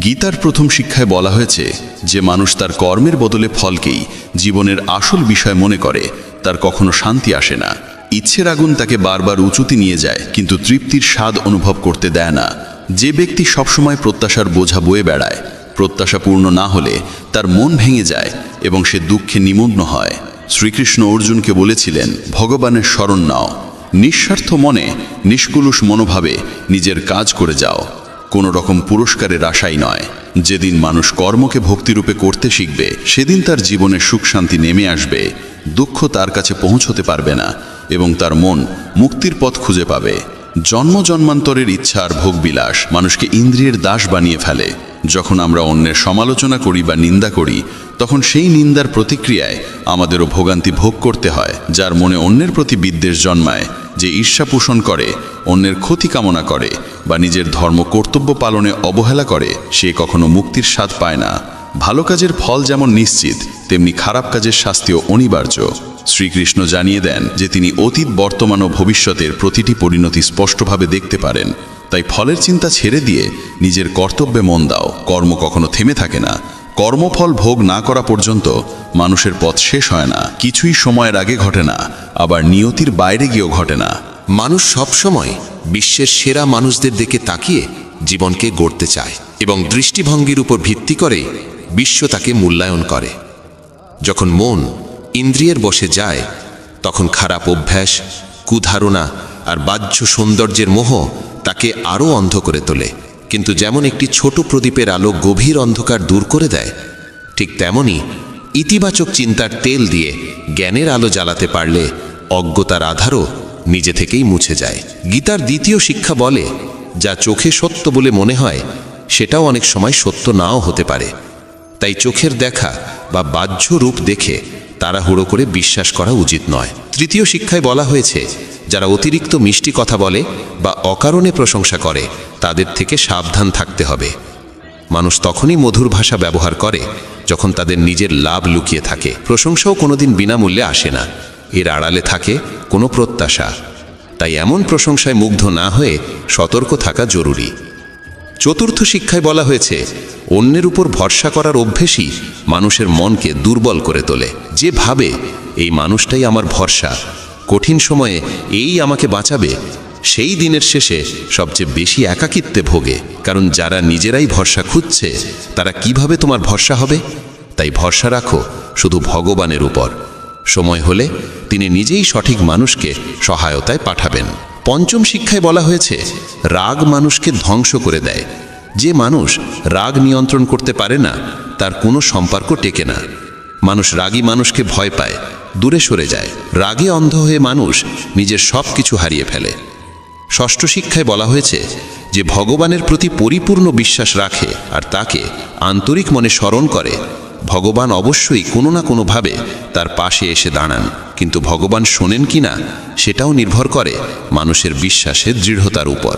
গীতার প্রথম শিক্ষায় বলা হয়েছে যে মানুষ তার কর্মের বদলে ফলকেই জীবনের আসল বিষয় মনে করে, তার কখনো শান্তি আসে না। ইচ্ছের আগুন তাকে বারবার উঁচুতে নিয়ে যায়, কিন্তু তৃপ্তির স্বাদ অনুভব করতে দেয় না। যে ব্যক্তি সবসময় প্রত্যাশার বোঝা বয়ে বেড়ায়, প্রত্যাশা পূর্ণ না হলে তার মন ভেঙে যায় এবং সে দুঃখে নিমগ্ন হয়। শ্রীকৃষ্ণ অর্জুনকে বলেছিলেন, ভগবানের শরণ নাও, নিঃস্বার্থ মনে, নিষ্কুলুষ মনোভাবে নিজের কাজ করে যাও, কোনো রকম পুরস্কারের আশাই নয়। যেদিন মানুষ কর্মকে ভক্তিরূপে করতে শিখবে, সেদিন তার জীবনে সুখ শান্তি নেমে আসবে, দুঃখ তার কাছে পৌঁছতে পারবে না এবং তার মন মুক্তির পথ খুঁজে পাবে। জন্ম জন্মান্তরের ইচ্ছা আর ভোগবিলাস মানুষকে ইন্দ্রিয়ের দাস বানিয়ে ফেলে। যখন আমরা অন্যের সমালোচনা করি বা নিন্দা করি, তখন সেই নিন্দার প্রতিক্রিয়ায় আমাদেরও ভোগান্তি ভোগ করতে হয়। যার মনে অন্যের প্রতি বিদ্বেষ জন্মায়, যে ঈর্ষা পোষণ করে, অন্যের ক্ষতি কামনা করে বা নিজের ধর্ম কর্তব্য পালনে অবহেলা করে, সে কখনো মুক্তির স্বাদ পায় না। ভালো কাজের ফল যেমন নিশ্চিত, তেমনি খারাপ কাজের শাস্তিও অনিবার্য। শ্রীকৃষ্ণ জানিয়ে দেন যে তিনি অতীত, বর্তমান ও ভবিষ্যতের প্রতিটি পরিণতি স্পষ্টভাবে দেখতে পারেন। তাই ফলের চিন্তা ছেড়ে দিয়ে নিজের কর্তব্যে মন দাও। কর্ম কখনো থেমে থাকে না। কর্মফল ভোগ না করা পর্যন্ত মানুষের পথ শেষ হয় না। কিছুই সময়ের আগে ঘটে না, আবার নিয়তির বাইরে গিয়েও ঘটে না। মানুষ সবসময় বিশ্বের সেরা মানুষদের দিকে তাকিয়ে জীবনকে গড়তে চায় এবং দৃষ্টিভঙ্গির উপর ভিত্তি করে বিশ্ব তাকে মূল্যায়ন করে। যখন মন ইন্দ্রিয়ের বশে যায়, তখন খারাপ অভ্যাস, কুধারণা আর বাহ্য সৌন্দর্যের মোহ তাকে আরও অন্ধ করে তোলে। কিন্তু যেমন একটি ছোট প্রদীপের আলো গভীর অন্ধকার দূর করে দেয়, ঠিক তেমনি ইতিবাচক চিন্তার তেল দিয়ে জ্ঞানের আলো জ্বালাতে পারলে অজ্ঞতার আধারও নিজে থেকেই মুছে যায়। গীতার দ্বিতীয় শিক্ষা বলে, যা চোখে সত্য বলে মনে হয়, সেটাও অনেক সময় সত্য নাও হতে পারে। তাই চোখের দেখা বা বাহ্য রূপ দেখে তাড়াহুড়ো করে বিশ্বাস করা উচিত নয়। তৃতীয় শিক্ষায় বলা হয়েছে, যারা অতিরিক্ত মিষ্টি কথা বলে বা অকারণে প্রশংসা করে, তাদের থেকে সাবধান থাকতে হবে। মানুষ তখনই মধুর ভাষা ব্যবহার করে যখন তাদের নিজের লাভ লুকিয়ে থাকে। প্রশংসাও কোনোদিন বিনামূল্যে আসে না, এর আড়ালে থাকে কোনো প্রত্যাশা। তাই এমন প্রশংসায় মুগ্ধ না হয়ে সতর্ক থাকা জরুরি। চতুর্থ শিক্ষায় বলা হয়েছে, অন্যের উপর ভরসা করার অভ্যেসই মানুষের মনকে দুর্বল করে তোলে। যে ভাবে এই মানুষটাই আমার ভরসা, কঠিন সময়ে এই আমাকে বাঁচাবে, সেই দিনের শেষে সবচেয়ে বেশি একাকিত্বে ভোগে। কারণ যারা নিজেরাই ভরসা খুঁজছে, তারা কিভাবে তোমার ভরসা হবে? তাই ভরসা রাখো শুধু ভগবানের উপর। সময় হলে তিনি নিজেই সঠিক মানুষকে সহায়তায় পাঠাবেন। পঞ্চম শিক্ষায় বলা হয়েছে, রাগ মানুষকে ধ্বংস করে দেয়। যে মানুষ রাগ নিয়ন্ত্রণ করতে পারে না, তার কোনো সম্পর্ক টেকে না। মানুষ রাগী মানুষকে ভয় পায়, দূরে সরে যায়। রাগে অন্ধ হয়ে মানুষ নিজের সব কিছু হারিয়ে ফেলে। ষষ্ঠ শিক্ষায় বলা হয়েছে, যে ভগবানের প্রতি পরিপূর্ণ বিশ্বাস রাখে আর তাকে আন্তরিক মনে স্মরণ করে, ভগবান অবশ্যই কোনো না কোনোভাবে তার পাশে এসে দাঁড়ান। কিন্তু ভগবান শোনেন কিনা, সেটাও নির্ভর করে মানুষের বিশ্বাসের দৃঢ়তার উপর।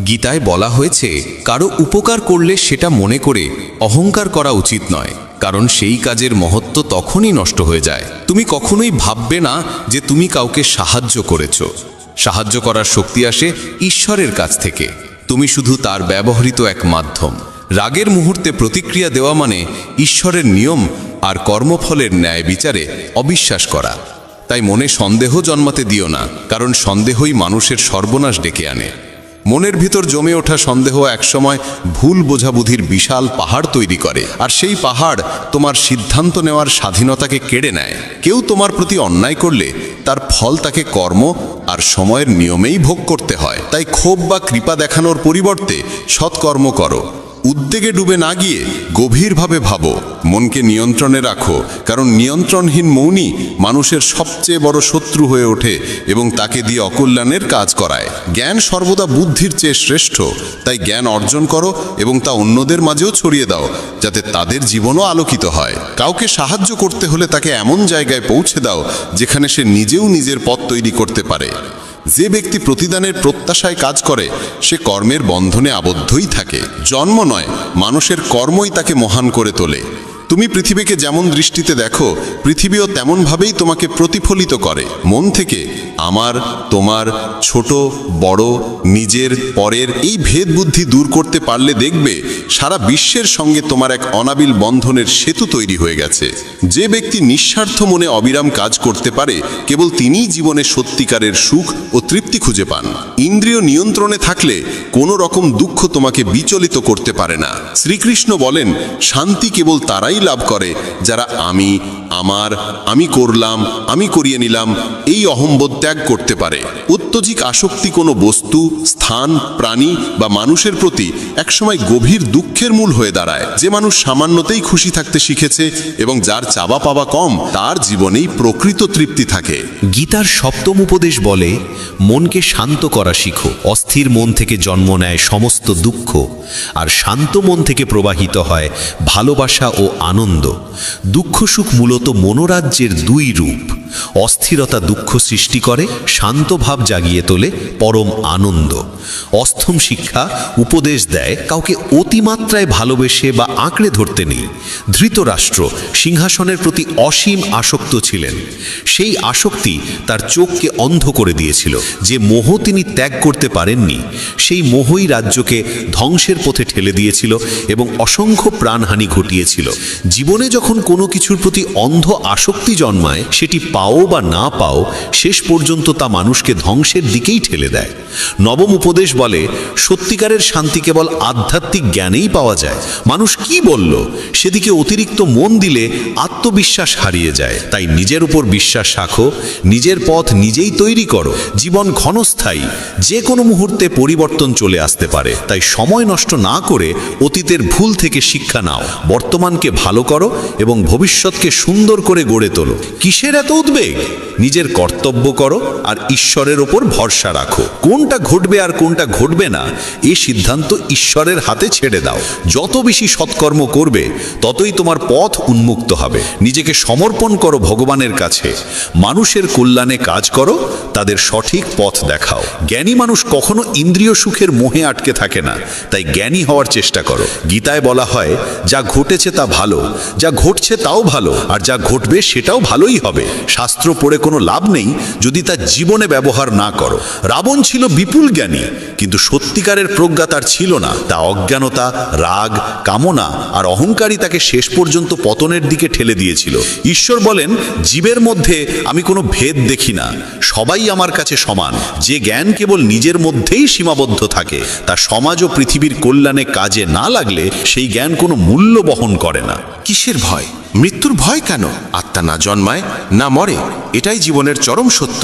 গীতায় বলা হয়েছে, কারো উপকার করলে সেটা মনে করে অহংকার করা উচিত নয়, কারণ সেই কাজের মহত্ব তখনই নষ্ট হয়ে যায়। তুমি কখনোই ভাববে না যে তুমি কাউকে সাহায্য করেছ। সাহায্য করার শক্তি আসে ঈশ্বরের কাছ থেকে। তুমি শুধু তার ব্যবহৃত এক মাধ্যম। রাগের মুহূর্তে প্রতিক্রিয়া দেওয়া মানে ঈশ্বরের নিয়ম আর কর্মফলের ন্যায় বিচারে অবিশ্বাস করা। তাই মনে সন্দেহ জন্মাতে দিও না, কারণ সন্দেহই মানুষের সর্বনাশ ডেকে আনে। মনের ভিতর জমে ওঠা সন্দেহ একসময় ভুল বোঝাবুঝির বিশাল পাহাড় তৈরি করে, আর সেই পাহাড় তোমার সিদ্ধান্ত নেওয়ার স্বাধীনতাকে কেড়ে নেয়। কেউ তোমার প্রতি অন্যায় করলে তার ফল তাকে কর্ম আর সময়ের নিয়মেই ভোগ করতে হয়। তাই ক্ষোভ বা কৃপা দেখানোর পরিবর্তে সৎকর্ম করো। উদ্বেগে ডুবে না গিয়ে গভীরভাবে ভাবো, মনকে নিয়ন্ত্রণে রাখো, কারণ নিয়ন্ত্রণহীন মৌনই মানুষের সবচেয়ে বড় শত্রু হয়ে ওঠে এবং তাকে দিয়ে অকল্যাণের কাজ করায়। জ্ঞান সর্বদা বুদ্ধির চেয়ে শ্রেষ্ঠ, তাই জ্ঞান অর্জন করো এবং তা অন্যদের মাঝেও ছড়িয়ে দাও, যাতে তাদের জীবনও আলোকিত হয়। কাউকে সাহায্য করতে হলে তাকে এমন জায়গায় পৌঁছে দাও যেখানে সে নিজেও নিজের পথ তৈরি করতে পারে। যে ব্যক্তি প্রতিদানের প্রত্যাশায় কাজ করে, সে কর্মের বন্ধনে আবদ্ধই থাকে। জন্ম নয়, মানুষের কর্মই তাকে মহান করে তোলে। তুমি পৃথিবীকে যেমন দৃষ্টিতে দেখো, পৃথিবীও তেমনভাবেই তোমাকে প্রতিফলিত করে। মন থেকে আমার, তোমার, ছোট, বড়, নিজের, পরের এই ভেদ বুদ্ধি দূর করতে পারলে দেখবে সারা বিশ্বের সঙ্গে তোমার এক অনাবিল বন্ধনের সেতু তৈরি হয়ে গেছে। যে ব্যক্তি নিঃস্বার্থ মনে অবিরাম কাজ করতে পারে, কেবল তিনিই জীবনে সত্যিকারের সুখ ও তৃপ্তি খুঁজে পান। ইন্দ্রিয় নিয়ন্ত্রণে থাকলে কোনো রকম দুঃখ তোমাকে বিচলিত করতে পারে না। শ্রীকৃষ্ণ বলেন, শান্তি কেবল তারাই লাভ করে যারা আমি, আমার, আমি করলাম, আমি করিয়ে নিলাম এই অহংবোধ ত্যাগ করতে পারে। অত্যধিক আসক্তি কোনো বস্তু, স্থান, প্রাণী বা মানুষের প্রতি একসময় গভীর দুঃখের মূল হয়ে দাঁড়ায়। যে মানুষ সামান্যতেই খুশি থাকতে শিখেছে এবং যার চাওয়া পাওয়া কম, তার জীবনেই প্রকৃত তৃপ্তি থাকে। গীতার সপ্তম উপদেশ বলে, মনকে শান্ত করা শিখো। অস্থির মন থেকে জন্ম নেয় সমস্ত দুঃখ, আর শান্ত মন থেকে প্রবাহিত হয় ভালোবাসা ও আনন্দ। দুঃখ সুখ মূলত মনোরাজ্যের দুই রূপ। অস্থিরতা দুঃখ সৃষ্টি করে, শান্ত ভাব জাগিয়ে তোলে পরম আনন্দ। অষ্টম শিক্ষা উপদেশ দেয়, কাউকে অতিমাত্রায় ভালোবেসে বা আঁকড়ে ধরতে নেই। ধৃতরাষ্ট্র সিংহাসনের প্রতি অসীম আসক্ত ছিলেন। সেই আসক্তি তার চোখকে অন্ধ করে দিয়েছিল। যে মোহ তিনি ত্যাগ করতে পারেননি, সেই মোহই রাজ্যকে ধ্বংসের পথে ঠেলে দিয়েছিল এবং অসংখ্য প্রাণহানি ঘটিয়েছিল। জীবনে যখন কোনো কিছুর প্রতি অন্ধ আসক্তি জন্মায়, সেটি পাও বা না পাও, শেষ পর্যন্ত তা মানুষকে ধ্বংসের দিকেই ঠেলে দেয়। নবম উপদেশ বলে, সত্যিকারের শান্তি কেবল আধ্যাত্মিক জ্ঞানেই পাওয়া যায়। মানুষ কি বলল, সেদিকে অতিরিক্ত মন দিলে আত্মবিশ্বাস হারিয়ে যায়। তাই নিজের উপর বিশ্বাস রাখো, নিজের পথ নিজেই তৈরি করো। জীবন ক্ষণস্থায়ী, যে কোনো মুহূর্তে পরিবর্তন চলে আসতে পারে। তাই সময় নষ্ট না করে অতীতের ভুল থেকে শিক্ষা নাও, বর্তমানকে ভালো করো এবং ভবিষ্যৎকে সুন্দর করে গড়ে তোলো। কিসের এত উদ্বেগ? নিজের কর্তব্য করো আর ঈশ্বরের ওপর ভরসা রাখো। কোনটা ঘটবে আর কোনটা ঘটবে না, এই সিদ্ধান্ত ঈশ্বরের হাতে ছেড়ে দাও। যত বেশি সৎকর্ম করবে, ততই তোমার পথ উন্মুক্ত হবে। নিজেকে সমর্পণ করো ভগবানের কাছে। মানুষের কল্যাণে কাজ করো, তাদের সঠিক পথ দেখাও। জ্ঞানী মানুষ কখনো ইন্দ্রিয় সুখের মোহে আটকে থাকে না। তাই জ্ঞানী হওয়ার চেষ্টা করো। গীতায় বলা হয়, যা ঘটেছে তা ভালো, যা ঘটছে তাও ভালো, আর যা ঘটবে সেটাও ভালোই হবে। শাস্ত্র পড়ে কোনো লাভ নেই যদি তা জীবনে ব্যবহার না করো। রাবণ ছিল বিপুল জ্ঞানী, কিন্তু সত্যিকারের প্রজ্ঞা তার ছিল না। তা অজ্ঞানতা, রাগ, কামনা আর অহংকারই তাকে শেষ পর্যন্ত পতনের দিকে ঠেলে দিয়েছিল। ঈশ্বর বলেন, জীবের মধ্যে আমি কোনো ভেদ দেখি না, সবাই আমার কাছে সমান। যে জ্ঞান কেবল নিজের মধ্যেই সীমাবদ্ধ থাকে, তা সমাজ ও পৃথিবীর কল্যাণে কাজে না লাগলে সেই জ্ঞান কোনো মূল্য বহন করে না। কিসের ভয়? মৃত্যুর ভয় কেন? আত্মা না জন্মায় না মরে, এটাই জীবনের চরম সত্য।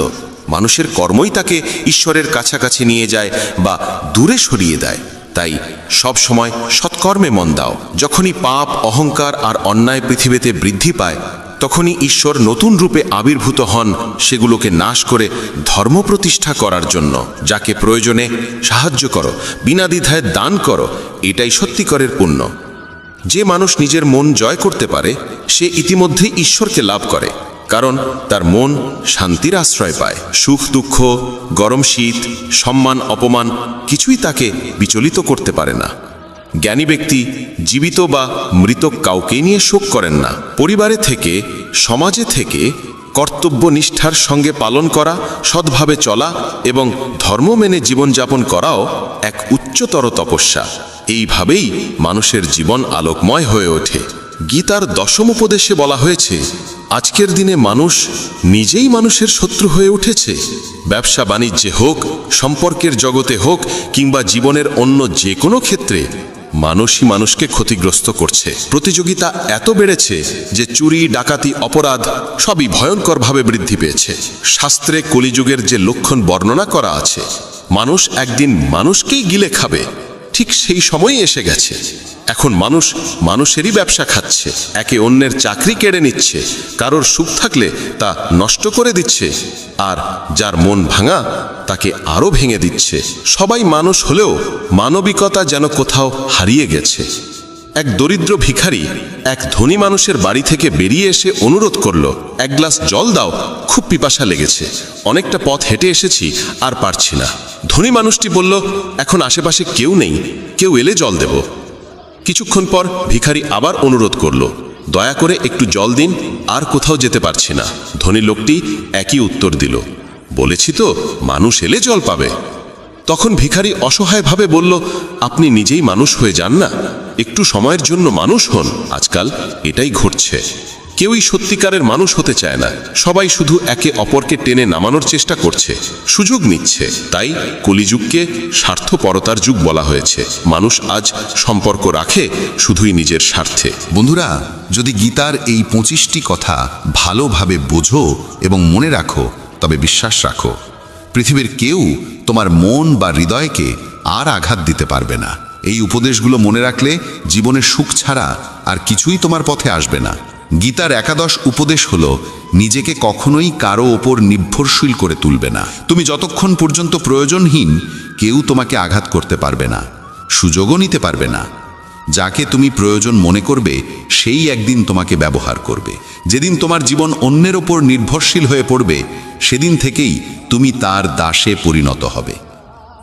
মানুষের কর্মই তাকে ঈশ্বরের কাছাকাছি নিয়ে যায় বা দূরে সরিয়ে দেয়। তাই সব সময় সৎকর্মে মন দাও। যখনই পাপ, অহংকার আর অন্যায় পৃথিবীতে বৃদ্ধি পায়, তখনই ঈশ্বর নতুন রূপে আবির্ভূত হন সেগুলোকে নাশ করে ধর্ম প্রতিষ্ঠা করার জন্য। যাকে প্রয়োজনে সাহায্য করো, বিনা দ্বিধায় দান করো, এটাই সত্যিকারের পুণ্য। যে মানুষ নিজের মন জয় করতে পারে, সে ইতিমধ্যেই ঈশ্বরকে লাভ করে, কারণ তার মন শান্তির আশ্রয় পায়। সুখ দুঃখ, গরম শীত, সম্মান অপমান কিছুই তাকে বিচলিত করতে পারে না। জ্ঞানী ব্যক্তি জীবিত বা মৃত কাউকে নিয়ে শোক করেন না। পরিবারে থেকে, সমাজে থেকে কর্তব্য নিষ্ঠার সঙ্গে পালন করা, সৎভাবে চলা এবং ধর্ম মেনে জীবনযাপন করাও এক উচ্চতর তপস্যা। এইভাবেই মানুষের জীবন আলোকময় হয়ে ওঠে। গীতার দশম উপদেশে বলা হয়েছে, আজকের দিনে মানুষ নিজেই মানুষের শত্রু হয়ে উঠেছে। ব্যবসা বাণিজ্যে হোক, সম্পর্কের জগতে হোক কিংবা জীবনের অন্য যে কোনো ক্ষেত্রে মানুষই মানুষকে ক্ষতিগ্রস্ত করছে। প্রতিযোগিতা এত বেড়েছে যে চুরি, ডাকাতি, অপরাধ সবই ভয়ঙ্করভাবে বৃদ্ধি পেয়েছে। শাস্ত্রে কলিযুগের যে লক্ষণ বর্ণনা করা আছে, মানুষ একদিন মানুষকেই গিলে খাবে, ঠিক সেই সময়ই এসে গেছে। এখন মানুষ মানুষেরই ব্যবসা খাচ্ছে, একে অন্যের চাকরি কেড়ে নিচ্ছে, কারোর সুখ থাকলে তা নষ্ট করে দিচ্ছে, আর যার মন ভাঙা তাকে আরও ভেঙে দিচ্ছে। সবাই মানুষ হলেও মানবিকতা যেন কোথাও হারিয়ে গেছে। এক দরিদ্র ভিখারি এক ধনী মানুষের বাড়ি থেকে বেরিয়ে এসে অনুরোধ করল, এক গ্লাস জল দাও, খুব পিপাসা লেগেছে, অনেকটা পথ হেঁটে এসেছি, আর পারছি না। ধনী মানুষটি বলল, এখন আশেপাশে কেউ নেই, কেউ এলে জল দেব। কিছুক্ষণ পর ভিখারি আবার অনুরোধ করল, দয়া করে একটু জল দিন, আর কোথাও যেতে পারছি না। ধনী লোকটি একই উত্তর দিল, বলেছি তো মানুষ এলে জল পাবে। তখন ভিখারি অসহায়ভাবে বলল, আপনি নিজেই মানুষ হয়ে যান না, একটু সময়ের জন্য মানুষ হন। আজকাল এটাই ঘটছে, কেউই সত্যিকারের মানুষ হতে চায় না, সবাই শুধু একে অপরকে টেনে নামানোর চেষ্টা করছে, সুযোগ নিচ্ছে। তাই কলিযুগকে স্বার্থপরতার যুগ বলা হয়েছে। মানুষ আজ সম্পর্ক রাখে শুধুই নিজের স্বার্থে। বন্ধুরা, যদি গীতার এই 25টি কথা ভালোভাবে বোঝো এবং মনে রাখো, তবে বিশ্বাস রাখো, পৃথিবীর কেউ তোমার মন বা হৃদয়কে আর আঘাত দিতে পারবে না। এই উপদেশগুলো মনে রাখলে জীবনের সুখ ছাড়া আর কিছুই তোমার পথে আসবে না। গীতার 11 উপদেশ হলো, নিজেকে কখনোই কারো ওপর নির্ভরশীল করে তুলবে না। তুমি যতক্ষণ পর্যন্ত প্রয়োজনহীন, কেউ তোমাকে আঘাত করতে পারবে না, সুযোগও নিতে পারবে না। যাকে তুমি প্রয়োজন মনে করবে, সেই একদিন তোমাকে ব্যবহার করবে। যেদিন তোমার জীবন অন্যের ওপর নির্ভরশীল হয়ে পড়বে, সেদিন থেকেই তুমি তার দাসে পরিণত হবে।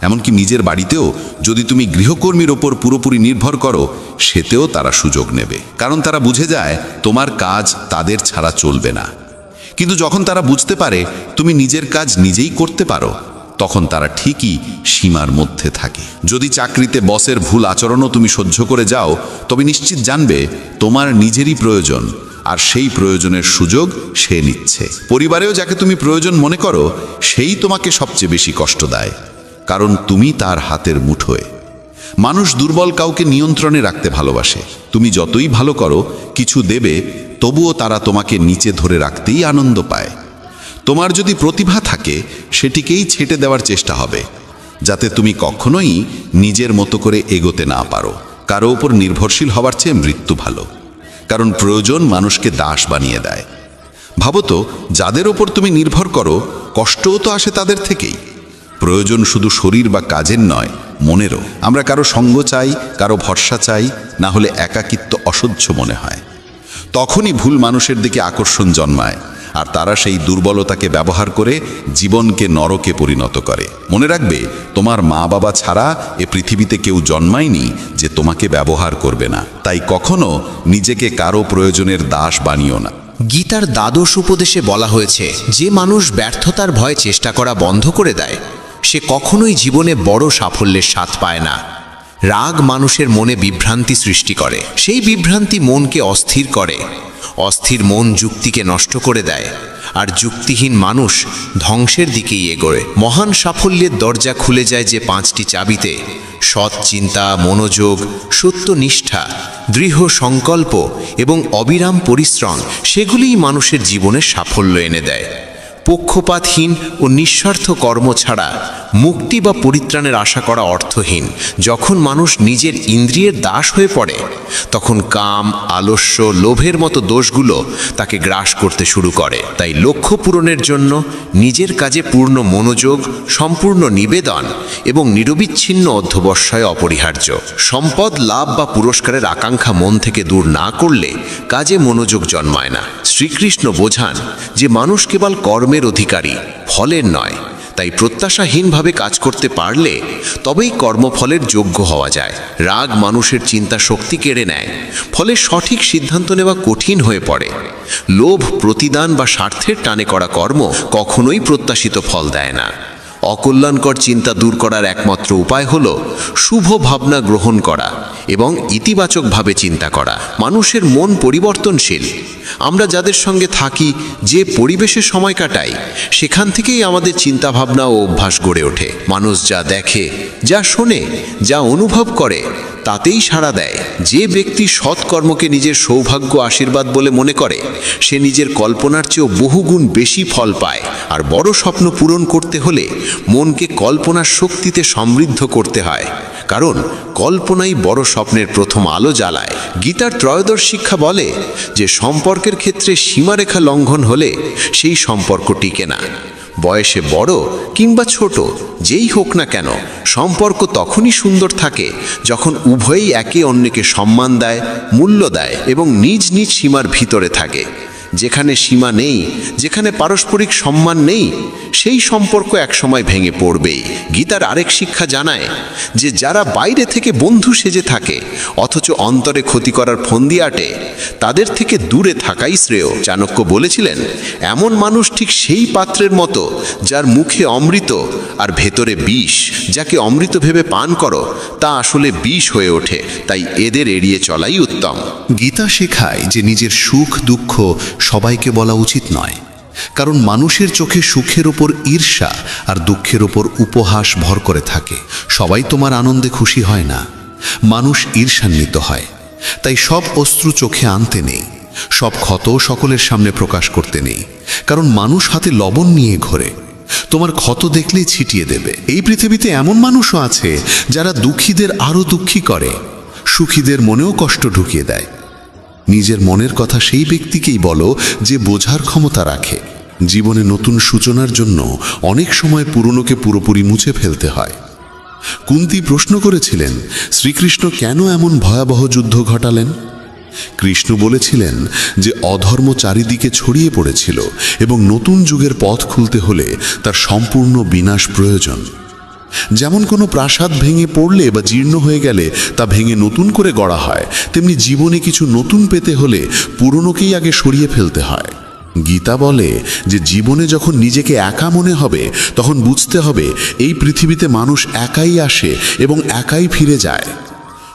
এমনকি নিজের বাড়িতেও যদি তুমি গৃহকর্মীর ওপর পুরোপুরি নির্ভর করো, সেতেও তারা সুযোগ নেবে, কারণ তারা বুঝে যায় তোমার কাজ তাদের ছাড়া চলবে না। কিন্তু যখন তারা বুঝতে পারে তুমি নিজের কাজ নিজেই করতে পারো, তখন তারা ঠিকই সীমার মধ্যে থাকে। যদি চাকরিতে বসের ভুল আচরণও তুমি সহ্য করে যাও, তবে নিশ্চিত জানবে তোমার নিজেরই প্রয়োজন, আর সেই প্রয়োজনের সুযোগ সে নিচ্ছে। পরিবারেও যাকে তুমি প্রয়োজন মনে করো, সেই তোমাকে সবচেয়ে বেশি কষ্ট দেয়, কারণ তুমি তার হাতের মুঠোয়। মানুষ দুর্বল কাউকে নিয়ন্ত্রণে রাখতে ভালোবাসে। তুমি যতই ভালো করো, কিছু দেবে, তবুও তারা তোমাকে নিচে ধরে রাখতেই আনন্দ পায়। তোমার যদি প্রতিভা থাকে, সেটিকেই ছেটে দেওয়ার চেষ্টা হবে, যাতে তুমি কখনোই নিজের মতো করে এগোতে না পারো। কারো ওপর নির্ভরশীল হওয়ার চেয়ে মৃত্যু ভালো, কারণ প্রয়োজন মানুষকে দাস বানিয়ে দেয়। ভাবো তো, যাদের ওপর তুমি নির্ভর করো, কষ্টও তো আসে তাদের থেকেই। প্রয়োজন শুধু শরীর বা কাজের নয়, মনেরও। আমরা কারো সঙ্গ চাই, কারো ভরসা চাই, না হলে একাকিত্ব অসহ্য মনে হয়। তখনই ভুল মানুষের দিকে আকর্ষণ জন্মায়, আর তারা সেই দুর্বলতাকে ব্যবহার করে জীবনকে নরকে পরিণত করে। মনে রাখবে, তোমার মা বাবা ছাড়া এ পৃথিবীতে কেউ জন্মায়নি যে তোমাকে ব্যবহার করবে না। তাই কখনো নিজেকে কারো প্রয়োজনের দাস বানিও না। গীতার 12 উপদেশে বলা হয়েছে, যে মানুষ ব্যর্থতার ভয়ে চেষ্টা করা বন্ধ করে দেয়, সে কখনোই জীবনে বড় সাফল্যের স্বাদ পায় না। রাগ মানুষের মনে বিভ্রান্তি সৃষ্টি করে, সেই বিভ্রান্তি মনকে অস্থির করে। অস্থির মন যুক্তিকে নষ্ট করে দেয়, আর যুক্তিহীন মানুষ ধ্বংসের দিকেই এগোয়। মহান সাফল্যের দরজা খুলে যায় যে 5টি চাবিতে: সৎ চিন্তা, মনোযোগ, সত্যনিষ্ঠা, দৃঢ় সংকল্প এবং অবিরাম পরিশ্রম। সেগুলিই মানুষের জীবনে সাফল্য এনে দেয়। পক্ষপাতহীন ও নিঃস্বার্থ কর্ম ছাড়া মুক্তি বা পরিত্রাণের আশা করা অর্থহীন। যখন মানুষ নিজের ইন্দ্রিয়ের দাস হয়ে পড়ে, তখন কাম, আলস্য, লোভের মতো দোষগুলো তাকে গ্রাস করতে শুরু করে। তাই লক্ষ্য পূরণের জন্য নিজের কাজে পূর্ণ মনোযোগ, সম্পূর্ণ নিবেদন এবং নিরবিচ্ছিন্ন অধ্যবসায় অপরিহার্য। সম্পদ, লাভ বা পুরস্কারের আকাঙ্ক্ষা মন থেকে দূর না করলে কাজে মনোযোগ জন্মায় না। শ্রীকৃষ্ণ বোঝান যে মানুষ কেবল কর্মের অধিকারী, ফলের নয়। তাই প্রত্যাশাহীনভাবে কাজ করতে পারলে তবেই কর্মফলের যোগ্য হওয়া যায়। রাগ মানুষের চিন্তা শক্তি কেড়ে নেয়, ফলে সঠিক সিদ্ধান্ত নেওয়া কঠিন হয়ে পড়ে। লোভ, প্রতিদান বা স্বার্থের টানে করা কর্ম কখনোই প্রত্যাশিত ফল দেয় না। অকল্যাণকর চিন্তা দূর করার একমাত্র উপায় হল শুভ ভাবনা গ্রহণ করা এবং ইতিবাচকভাবে চিন্তা করা। মানুষের মন পরিবর্তনশীল। আমরা যাদের সঙ্গে থাকি, যে পরিবেশে সময় কাটাই, সেখান থেকেই আমাদের চিন্তাভাবনা ও অভ্যাস গড়ে ওঠে। মানুষ যা দেখে, যা শোনে, যা অনুভব করে, তাতেই সাড়া দেয়। যে ব্যক্তি সৎকর্মকে নিজের সৌভাগ্য, আশীর্বাদ বলে মনে করে, সে নিজের কল্পনার চেয়েও বহুগুণ বেশি ফল পায়। আর বড় স্বপ্ন পূরণ করতে হলে মনকে কল্পনার শক্তিতে সমৃদ্ধ করতে হয়, কারণ কল্পনাই বড় স্বপ্নের প্রথম আলো জ্বালায়। গীতার 13 শিক্ষা বলে যে সম্পর্কের ক্ষেত্রে সীমারেখা লঙ্ঘন হলে সেই সম্পর্ক টিকে না। বয়সে বড় কিংবা ছোট, যেই হোক না কেন, সম্পর্ক তখনই সুন্দর থাকে যখন উভয়েই একে অন্যকে সম্মান দেয়, মূল্য দেয় এবং নিজ নিজ সীমার ভিতরে থাকে। যেখানে সীমা নেই, যেখানে পারস্পরিক সম্মান নেই, সেই সম্পর্ক একসময় ভেঙে পড়বেই। গীতার আরেক শিক্ষা জানায় যে যারা বাইরে থেকে বন্ধু সেজে থাকে অথচ অন্তরে ক্ষতি করার ফন্দি আটে, তাদের থেকে দূরে থাকাই শ্রেয়। চাণক্য বলেছিলেন, এমন মানুষ ঠিক সেই পাত্রের মতো যার মুখে অমৃত আর ভেতরে বিষ। যাকে অমৃত ভেবে পান করো তা আসলে বিষ হয়ে ওঠে, তাই এদের এড়িয়ে চলাই উত্তম। গীতা শেখায় যে নিজের সুখ দুঃখ সবাইকে বলা উচিত নয়, কারণ মানুষের চোখে সুখের ওপর ঈর্ষা আর দুঃখের ওপর উপহাস ভর করে থাকে। সবাই তোমার আনন্দে খুশি হয় না, মানুষ ঈর্ষান্বিত হয়। তাই সব অশ্রু চোখে আনতে নেই, সব ক্ষত সকলের সামনে প্রকাশ করতে নেই, কারণ মানুষ হাতে লবণ নিয়ে ঘোরে, তোমার ক্ষত দেখলেই ছিটিয়ে দেবে। এই পৃথিবীতে এমন মানুষও আছে যারা দুঃখীদের আরও দুঃখী করে, সুখীদের মনেও কষ্ট ঢুকিয়ে দেয়। নিজের মনের কথা সেই ব্যক্তিকেই বলো যে বোঝার ক্ষমতা রাখে। জীবনে নতুন সূচনার জন্য অনেক সময় পুরনোকে পুরোপুরি মুছে ফেলতে হয়। কুন্তী প্রশ্ন করেছিলেন, শ্রীকৃষ্ণ কেন এমন ভয়াবহ যুদ্ধ ঘটালেন? কৃষ্ণ বলেছিলেন যে অধর্ম চারিদিকে ছড়িয়ে পড়েছিল এবং নতুন যুগের পথ খুলতে হলে তার সম্পূর্ণ বিনাশ প্রয়োজন। যেমন কোনো প্রাসাদ ভেঙে পড়লে বা জীর্ণ হয়ে গেলে তা ভেঙে নতুন করে গড়া হয়, তেমনি জীবনে কিছু নতুন পেতে হলে পুরনোকেই আগে সরিয়ে ফেলতে হয়। গীতা বলে যে জীবনে যখন নিজেকে একা মনে হবে তখন বুঝতে হবে এই পৃথিবীতে মানুষ একাই আসে এবং একাই ফিরে যায়।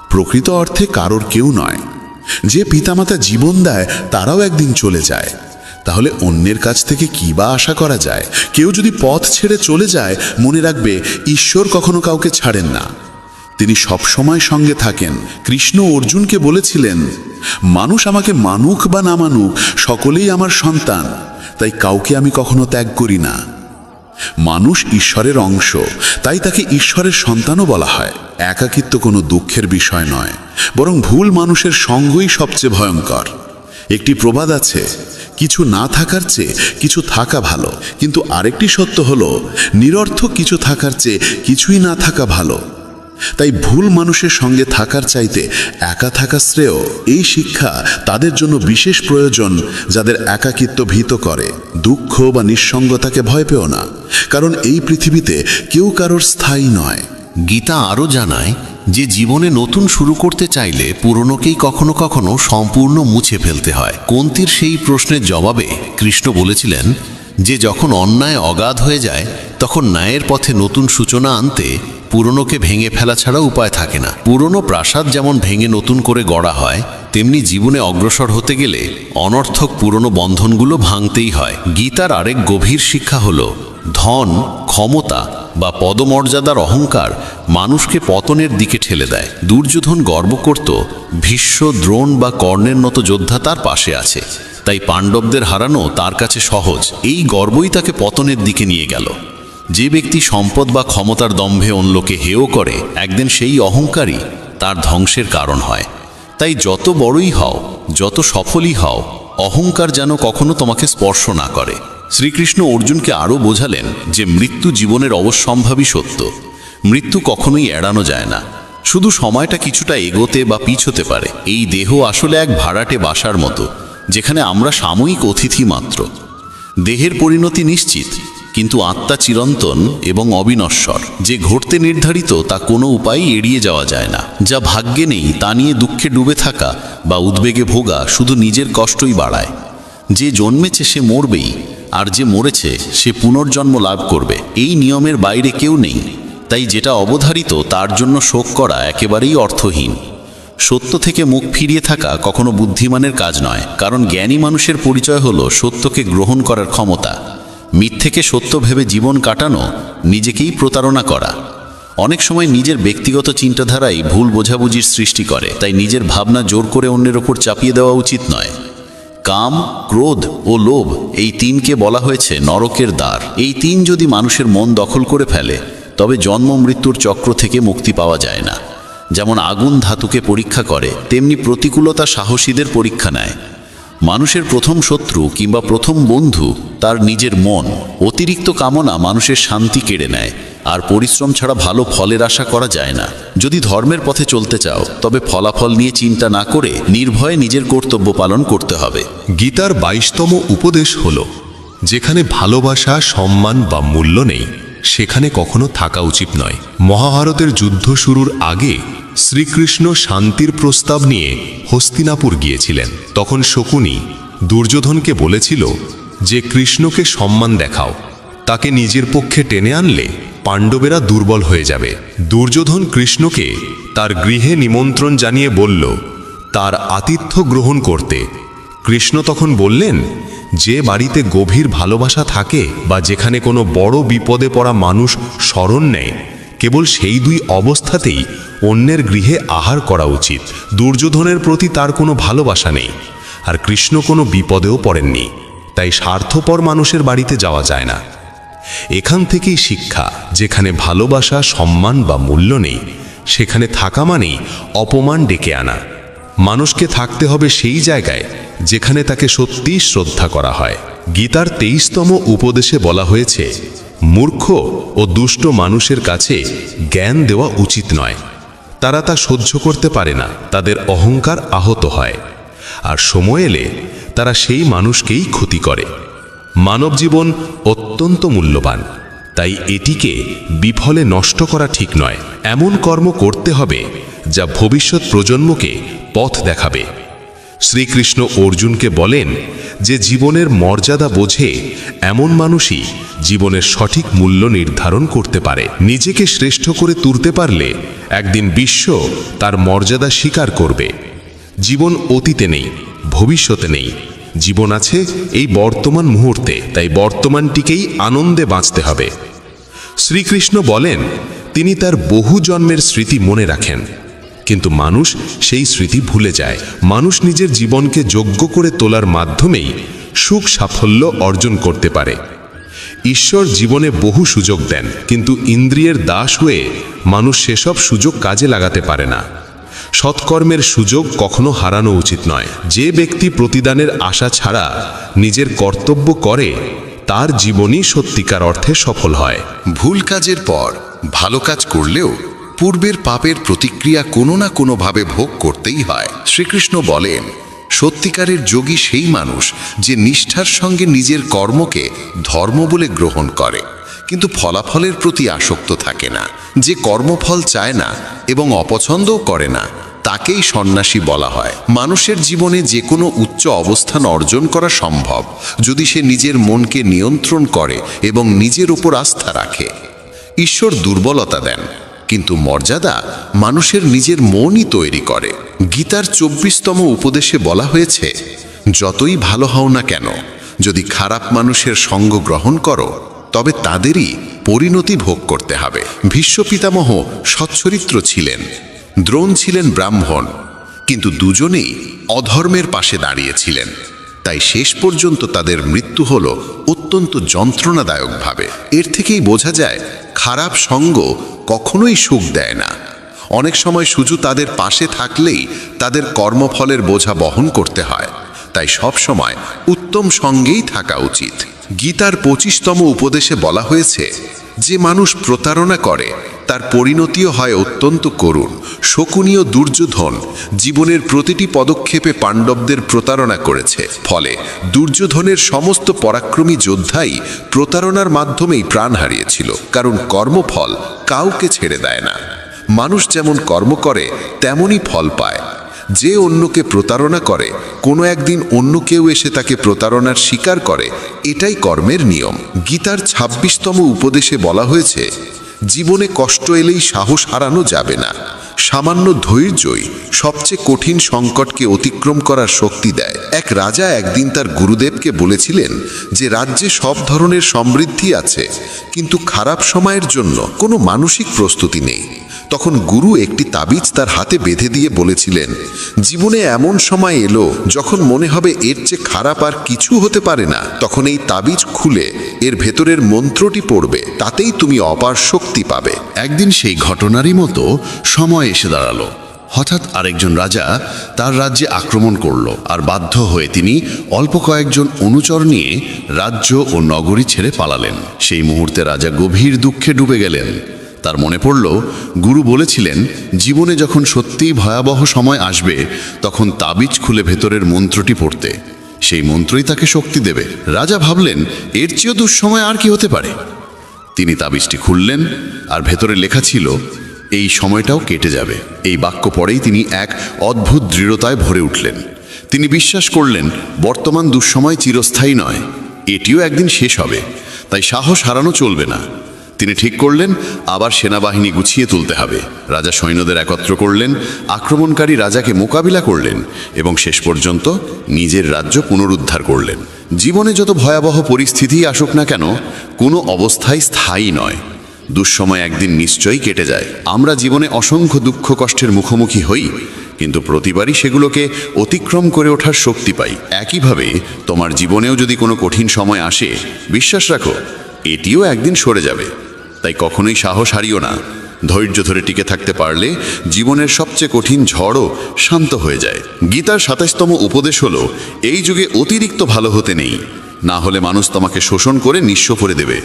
প্রকৃত অর্থে কারোর কেউ নয়। যে পিতামাতা জীবন দেয় তারাও একদিন চলে যায়। তাহলে অন্যের কাছ থেকে কী বা আশা করা যায়? কেউ যদি পথ ছেড়ে চলে যায়, মনে রাখবে ঈশ্বর কখনো কাউকে ছাড়েন না, তিনি সবসময় সঙ্গে থাকেন। কৃষ্ণ অর্জুনকে বলেছিলেন, মানুষ আমাকে মানুক বা না মানুক সকলেই আমার সন্তান, তাই কাউকে আমি কখনো ত্যাগ করি না। মানুষ ঈশ্বরের অংশ, তাই তাকে ঈশ্বরের সন্তানও বলা হয়। একাকিত্ব কোনো দুঃখের বিষয় নয়, বরং ভুল মানুষের সঙ্গই সবচেয়ে ভয়ঙ্কর। একটি প্রবাদ আছে, কিছু না থাকার চেয়ে কিছু থাকা ভালো, কিন্তু আরেকটি সত্য হলো নিরর্থক কিছু থাকার চেয়ে কিছুই না থাকা ভালো। তাই ভুল মানুষের সঙ্গে থাকার চাইতে একা থাকা শ্রেয়। এই শিক্ষা তাদের জন্য বিশেষ প্রয়োজন যাদের একাকিত্ব ভীত করে। দুঃখ বা নিঃসঙ্গতাকে ভয় পেও না, কারণ এই পৃথিবীতে কেউ কারোর স্থায়ী নয়। গীতা আরও জানায় যে জীবনে নতুন শুরু করতে চাইলে পুরনোকেই কখনো কখনো সম্পূর্ণ মুছে ফেলতে হয়। কুন্তীর সেই প্রশ্নের জবাবে কৃষ্ণ বলেছিলেন যে যখন অন্যায় অগাধ হয়ে যায় তখন ন্যায়ের পথে নতুন সূচনা আনতে পুরনোকে ভেঙে ফেলা ছাড়া উপায় থাকে না। পুরনো প্রাসাদ যেমন ভেঙে নতুন করে গড়া হয়, তেমনি জীবনে অগ্রসর হতে গেলে অনর্থক পুরনো বন্ধনগুলো ভাঙতেই হয়। গীতার আরেক গভীর শিক্ষা হলো ধন, ক্ষমতা বা পদমর্যাদার অহংকার মানুষকে পতনের দিকে ঠেলে দেয়। দুর্যোধন গর্ব করত ভীষ্ম, দ্রোণ বা কর্ণের মতো যোদ্ধা তার পাশে আছে, তাই পাণ্ডবদের হারানো তার কাছে সহজ। এই গর্বই তাকে পতনের দিকে নিয়ে গেল। যে ব্যক্তি সম্পদ বা ক্ষমতার দম্ভে অন্যকে হেয় করে, একদিন সেই অহংকারই তার ধ্বংসের কারণ হয়। তাই যত বড়ই হও, যত সফলই হও, অহংকার যেন কখনো তোমাকে স্পর্শ না করে। শ্রীকৃষ্ণ অর্জুনকে আরও বোঝালেন যে মৃত্যু জীবনের অবশ্যম্ভাবী সত্য। মৃত্যু কখনোই এড়ানো যায় না, শুধু সময়টা কিছুটা এগোতে বা পিছোতে পারে। এই দেহ আসলে এক ভাড়াটে বাসার মতো, যেখানে আমরা সাময়িক অতিথি মাত্র। দেহের পরিণতি নিশ্চিত, কিন্তু আত্মা চিরন্তন এবং অবিনশ্বর। যে ঘটতে নির্ধারিত তা কোনো উপায়ই এড়িয়ে যাওয়া যায় না। যা ভাগ্যে নেই তা নিয়ে দুঃখে ডুবে থাকা বা উদ্বেগে ভোগা শুধু নিজের কষ্টই বাড়ায়। যে জন্মেছে সে মরবেই, আর যে মরেছে সে পুনর্জন্ম লাভ করবে। এই নিয়মের বাইরে কেউ নেই, তাই যেটা অবধারিত তার জন্য শোক করা একেবারেই অর্থহীন। সত্য থেকে মুখ ফিরিয়ে থাকা কখনো বুদ্ধিমানের কাজ নয়, কারণ জ্ঞানী মানুষের পরিচয় হলো সত্যকে গ্রহণ করার ক্ষমতা। মিথ্যেকে সত্য ভেবে জীবন কাটানো নিজেকেই প্রতারণা করা। অনেক সময় নিজের ব্যক্তিগত চিন্তাধারাই ভুল বোঝাবুঝির সৃষ্টি করে, তাই নিজের ভাবনা জোর করে অন্যের ওপর চাপিয়ে দেওয়া উচিত নয়। কাম, ক্রোধ ও লোভ, এই তিনকে বলা হয়েছে নরকের দ্বার। এই তিন যদি মানুষের মন দখল করে ফেলে, তবে জন্ম মৃত্যুর চক্র থেকে মুক্তি পাওয়া যায় না। যেমন আগুন ধাতুকে পরীক্ষা করে, তেমনি প্রতিকূলতা সাহসীদের পরীক্ষা নেয়। মানুষের প্রথম শত্রু কিংবা প্রথম বন্ধু তার নিজের মন। অতিরিক্ত কামনা মানুষের শান্তি কেড়ে নেয়, আর পরিশ্রম ছাড়া ভালো ফলের আশা করা যায় না। যদি ধর্মের পথে চলতে চাও তবে ফলাফল নিয়ে চিন্তা না করে নির্ভয়ে নিজের কর্তব্য পালন করতে হবে। গীতার 22তম উপদেশ হল, যেখানে ভালোবাসা, সম্মান বা মূল্য নেই সেখানে কখনো থাকা উচিত নয়। মহাভারতের যুদ্ধ শুরুর আগে শ্রীকৃষ্ণ শান্তির প্রস্তাব নিয়ে হস্তিনাপুর গিয়েছিলেন। তখন শকুনি দুর্যোধনকে বলেছিল যে কৃষ্ণকে সম্মান দেখাও, তাকে নিজের পক্ষে টেনে আনলে পাণ্ডবেরা দুর্বল হয়ে যাবে। দুর্যোধন কৃষ্ণকে তার গৃহে নিমন্ত্রণ জানিয়ে বলল তার আতিথ্য গ্রহণ করতে। কৃষ্ণ তখন বললেন, যে বাড়িতে গভীর ভালোবাসা থাকে বা যেখানে কোনো বড় বিপদে পড়া মানুষ শরণ নেয়, কেবল সেই দুই অবস্থাতেই অন্যের গৃহে আহার করা উচিত। দুর্যোধনের প্রতি তার কোনো ভালোবাসা নেই, আর কৃষ্ণ কোনো বিপদেও পড়েননি, তাই স্বার্থপর মানুষের বাড়িতে যাওয়া যায় না। এখান থেকেই শিক্ষা, যেখানে ভালোবাসা, সম্মান বা মূল্য নেই সেখানে থাকা মানেই অপমান ডেকে আনা। মানুষকে থাকতে হবে সেই জায়গায় যেখানে তাকে সত্যিই শ্রদ্ধা করা হয়। গীতার 23তম উপদেশে বলা হয়েছে, মূর্খ ও দুষ্ট মানুষের কাছে জ্ঞান দেওয়া উচিত নয়। তারা তা সহ্য করতে পারে না, তাদের অহংকার আহত হয়, আর সময় এলে তারা সেই মানুষকেই ক্ষতি করে। মানব জীবন অত্যন্ত মূল্যবান, তাই এটিকে বিফলে নষ্ট করা ঠিক নয়। এমন কর্ম করতে হবে যা ভবিষ্যৎ প্রজন্মকে পথ দেখাবে। শ্রীকৃষ্ণ অর্জুনকে বলেন যে জীবনের মর্যাদা বোঝে এমন মানুষই জীবনের সঠিক মূল্য নির্ধারণ করতে পারে। নিজেকে শ্রেষ্ঠ করে তুলতে পারলে একদিন বিশ্ব তার মর্যাদা স্বীকার করবে। জীবন অতীতে নেই, ভবিষ্যতে নেই, জীবন আছে এই বর্তমান মুহূর্তে, তাই বর্তমানটিকেই আনন্দে বাঁচতে হবে। শ্রীকৃষ্ণ বলেন তিনি তার বহু জন্মের স্মৃতি মনে রাখেন, কিন্তু মানুষ সেই স্মৃতি ভুলে যায়। মানুষ নিজের জীবনকে যোগ্য করে তোলার মাধ্যমেই সুখ সাফল্য অর্জন করতে পারে। ঈশ্বর জীবনে বহু সুযোগ দেন, কিন্তু ইন্দ্রিয়ের দাস হয়ে মানুষ সেসব সুযোগ কাজে লাগাতে পারে না। সৎকর্মের সুযোগ কখনো হারানো উচিত নয়। যে ব্যক্তি প্রতিদানের আশা ছাড়া নিজের কর্তব্য করে তার জীবনই সত্যিকার অর্থে সফল হয়। ভুল কাজের পর ভালো কাজ করলেও পূর্বের পাপের প্রতিক্রিয়া কোনো না কোনোভাবে ভোগ করতেই হয়। শ্রীকৃষ্ণ বলেন, সত্যিকারের যোগী সেই মানুষ যে নিষ্ঠার সঙ্গে নিজের কর্মকে ধর্ম বলে গ্রহণ করে, কিন্তু ফলাফলের প্রতি আসক্ত থাকে না। যে কর্মফল চায় না এবং অপছন্দও করে না, তাকেই সন্ন্যাসী বলা হয়। মানুষের জীবনে যে কোনো উচ্চ অবস্থান অর্জন করা সম্ভব যদি সে নিজের মনকে নিয়ন্ত্রণ করে এবং নিজের উপর আস্থা রাখে। ঈশ্বর দুর্বলতা দেন, কিন্তু মর্যাদা মানুষের নিজের মনই তৈরি করে। গীতার 24তম উপদেশে বলা হয়েছে, যতই ভালো হও না কেন, যদি খারাপ মানুষের সঙ্গ গ্রহণ করো তবে তাদেরই পরিণতি ভোগ করতে হবে। ভীষ্ম পিতামহ সচ্চরিত্র ছিলেন, দ্রোণ ছিলেন ব্রাহ্মণ, কিন্তু দুজনেই অধর্মের পাশে দাঁড়িয়েছিলেন, তাই শেষ পর্যন্ত তাদের মৃত্যু হল অত্যন্ত যন্ত্রণাদায়কভাবে। এর থেকেই বোঝা যায় খারাপ সঙ্গ কখনোই সুখ দেয় না। অনেক সময় শুধু তাদের পাশে থাকলেই তাদের কর্মফলের বোঝা বহন করতে হয়, তাই সব সময় উত্তম সঙ্গেই থাকা উচিত। গীতার 25তম উপদেশে বলা হয়েছে, যে মানুষ প্রতারণা করে তার পরিণতিও হয় অত্যন্ত করুণ। শকুনি ও দুর্যোধন জীবনের প্রতিটি পদক্ষেপে পাণ্ডবদের প্রতারণা করেছে, ফলে দুর্যোধনের সমস্ত পরাক্রমী যোদ্ধাই প্রতারণার মাধ্যমেই প্রাণ হারিয়েছিল, কারণ কর্মফল কাউকে ছেড়ে দেয় না। মানুষ যেমন কর্ম করে তেমনই ফল পায়। যে অন্যকে প্রতারণা করে কোনো একদিন অন্য কেউ এসে তাকে প্রতারণার স্বীকার করে, এটাই কর্মের নিয়ম। গীতার 26তম উপদেশে বলা হয়েছে, জীবনে কষ্ট এলেই সাহস হারানো যাবে না। সামান্য ধৈর্যই সবচেয়ে কঠিন সংকটকে অতিক্রম করার শক্তি দেয়। এক রাজা একদিন তার গুরুদেবকে বলেছিলেন যে রাজ্যে সব ধরনের সমৃদ্ধি আছে, কিন্তু খারাপ সময়ের জন্য কোনো মানসিক প্রস্তুতি নেই। তখন গুরু একটি তাবিজ তার হাতে বেঁধে দিয়ে বলেছিলেন, জীবনে এমন সময় এলো যখন মনে হবে এর চেয়ে খারাপ আর কিছু হতে পারে না, তখন এই তাবিজ খুলে এর ভেতরের মন্ত্রটি পড়বে, তাতেই তুমি অপার শক্তি পাবে। একদিন সেই ঘটনারই মতো সময় এসে দাঁড়ালো। হঠাৎ আরেকজন রাজা তার রাজ্যে আক্রমণ করল, আর বাধ্য হয়ে তিনি অল্প কয়েকজন অনুচর নিয়ে রাজ্য ও নগরী ছেড়ে পালালেন। সেই মুহূর্তে রাজা গভীর দুঃখে ডুবে গেলেন। তার মনে পড়ল, গুরু বলেছিলেন জীবনে যখন সত্যিই ভয়াবহ সময় আসবে তখন তাবিজ খুলে ভেতরের মন্ত্রটি পড়তে, সেই মন্ত্রই তাকে শক্তি দেবে। রাজা ভাবলেন, এর চেয়েও দুঃসময় আর কি হতে পারে। তিনি তাবিজটি খুললেন, আর ভেতরে লেখা ছিল, এই সময়টাও কেটে যাবে। এই বাক্য পড়েই তিনি এক অদ্ভুত দৃঢ়তায় ভরে উঠলেন। তিনি বিশ্বাস করলেন বর্তমান দুঃসময় চিরস্থায়ী নয়, এটিও একদিন শেষ হবে। তাই সাহস হারানো চলবে না। তিনি ঠিক করলেন আবার সেনাবাহিনী গুছিয়ে তুলতে হবে। রাজা সৈন্যদের একত্র করলেন, আক্রমণকারী রাজাকে মোকাবিলা করলেন এবং শেষ পর্যন্ত নিজের রাজ্য পুনরুদ্ধার করলেন। জীবনে যত ভয়াবহ পরিস্থিতি আসুক না কেন, কোনো অবস্থাই স্থায়ী নয়। দুঃসময় একদিন নিশ্চয়ই কেটে যায়। আমরা জীবনে অসংখ্য দুঃখ কষ্টের মুখোমুখি হই, কিন্তু প্রতিবারই সেগুলোকে অতিক্রম করে ওঠার শক্তি পাই। একইভাবে তোমার জীবনেও যদি কোনো কঠিন সময় আসে, বিশ্বাস রাখো এটিও একদিন সরে যাবে। তাই কখনোই সাহস হারিও না। ধৈর্য ধরে টিকে থাকতে পারলে জীবনের সবচেয়ে কঠিন ঝড়ও শান্ত হয়ে যায়। গীতার ২৭তম উপদেশ হলো, এই যুগে অতিরিক্ত ভালো হতে নেই, না হলে মানুষ তোমাকে শোষণ করে নিঃস্ব করে দেবে।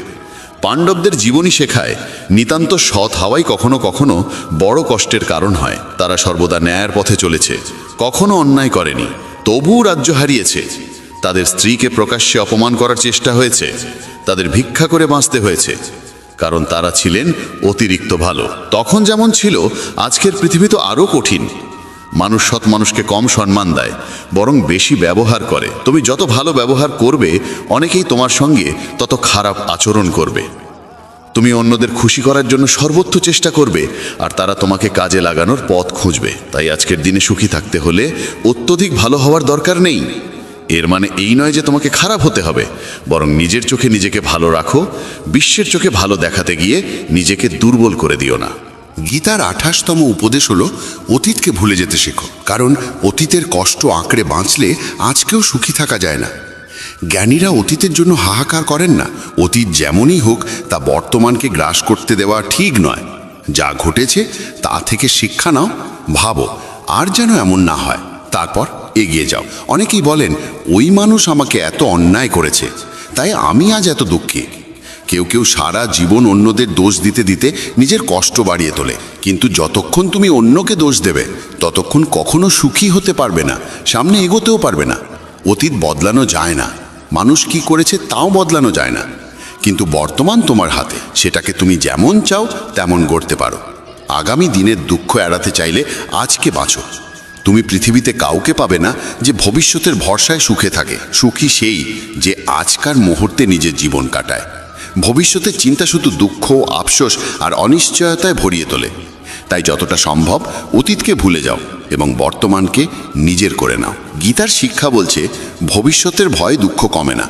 পাণ্ডবদের জীবনী শেখায় নিতান্ত সৎ হওয়াই কখনো কখনো বড় কষ্টের কারণ হয়। তারা সর্বদা ন্যায়ের পথে চলেছে, কখনো অন্যায় করেনি, তবুও রাজ্য হারিয়েছে। তাদের স্ত্রীকে প্রকাশ্যে অপমান করার চেষ্টা হয়েছে, তাদের ভিক্ষা করে বাঁচতে হয়েছে, কারণ তারা ছিলেন অতিরিক্ত ভালো। তখন যেমন ছিল, আজকের পৃথিবী তো আরও কঠিন। মানুষ সৎ মানুষকে কম সম্মান দেয়, বরং বেশি ব্যবহার করে। তুমি যত ভালো ব্যবহার করবে, অনেকেই তোমার সঙ্গে তত খারাপ আচরণ করবে। তুমি অন্যদের খুশি করার জন্য সর্বোচ্চ চেষ্টা করবে, আর তারা তোমাকে কাজে লাগানোর পথ খুঁজবে। তাই আজকের দিনে সুখী থাকতে হলে অত্যধিক ভালো হওয়ার দরকার নেই। এর মানে এই নয় যে তোমাকে খারাপ হতে হবে, বরং নিজের চোখে নিজেকে ভালো রাখো। বিশ্বের চোখে ভালো দেখাতে গিয়ে নিজেকে দুর্বল করে দিও না। গীতার ২৮তম উপদেশ হলো, অতীতকে ভুলে যেতে শেখো, কারণ অতীতের কষ্ট আঁকড়ে বাঁচলে আজকেও সুখী থাকা যায় না। জ্ঞানীরা অতীতের জন্য হাহাকার করেন না। অতীত যেমনই হোক, তা বর্তমানকে গ্রাস করতে দেওয়া ঠিক নয়। যা ঘটেছে তা থেকে শিক্ষা নাও, ভাবো আর যেন এমন না হয়, তারপর এগিয়ে যাও। অনেকেই বলেন, ওই মানুষ আমাকে এত অন্যায় করেছে, তাই আমি আজ এত দুঃখী। কেউ কেউ সারা জীবন অন্যদের দোষ দিতে দিতে নিজের কষ্ট বাড়িয়ে তোলে। কিন্তু যতক্ষণ তুমি অন্যকে দোষ দেবে, ততক্ষণ কখনো সুখী হতে পারবে না, সামনে এগোতেও পারবে না। অতীত বদলানো যায় না, মানুষ কি করেছে তাও বদলানো যায় না, কিন্তু বর্তমান তোমার হাতে। সেটাকে তুমি যেমন চাও তেমন গড়তে পারো। আগামী দিনের দুঃখ এড়াতে চাইলে আজকে বাঁচো। তুমি পৃথিবীতে কাউকে পাবে না যে ভবিষ্যতের ভরসায় সুখে থাকে। সুখী সেই যে আজকার মুহূর্তে নিজের জীবন কাটায়। ভবিষ্যতের চিন্তা শুধু দুঃখ, আফসোস আর অনিশ্চয়তায় ভরিয়ে তোলে। তাই যতটা সম্ভব অতীতকে ভুলে যাও এবং বর্তমানকে নিজের করে নাও। গীতার শিক্ষা বলছে, ভবিষ্যতের ভয় দুঃখ কমে না,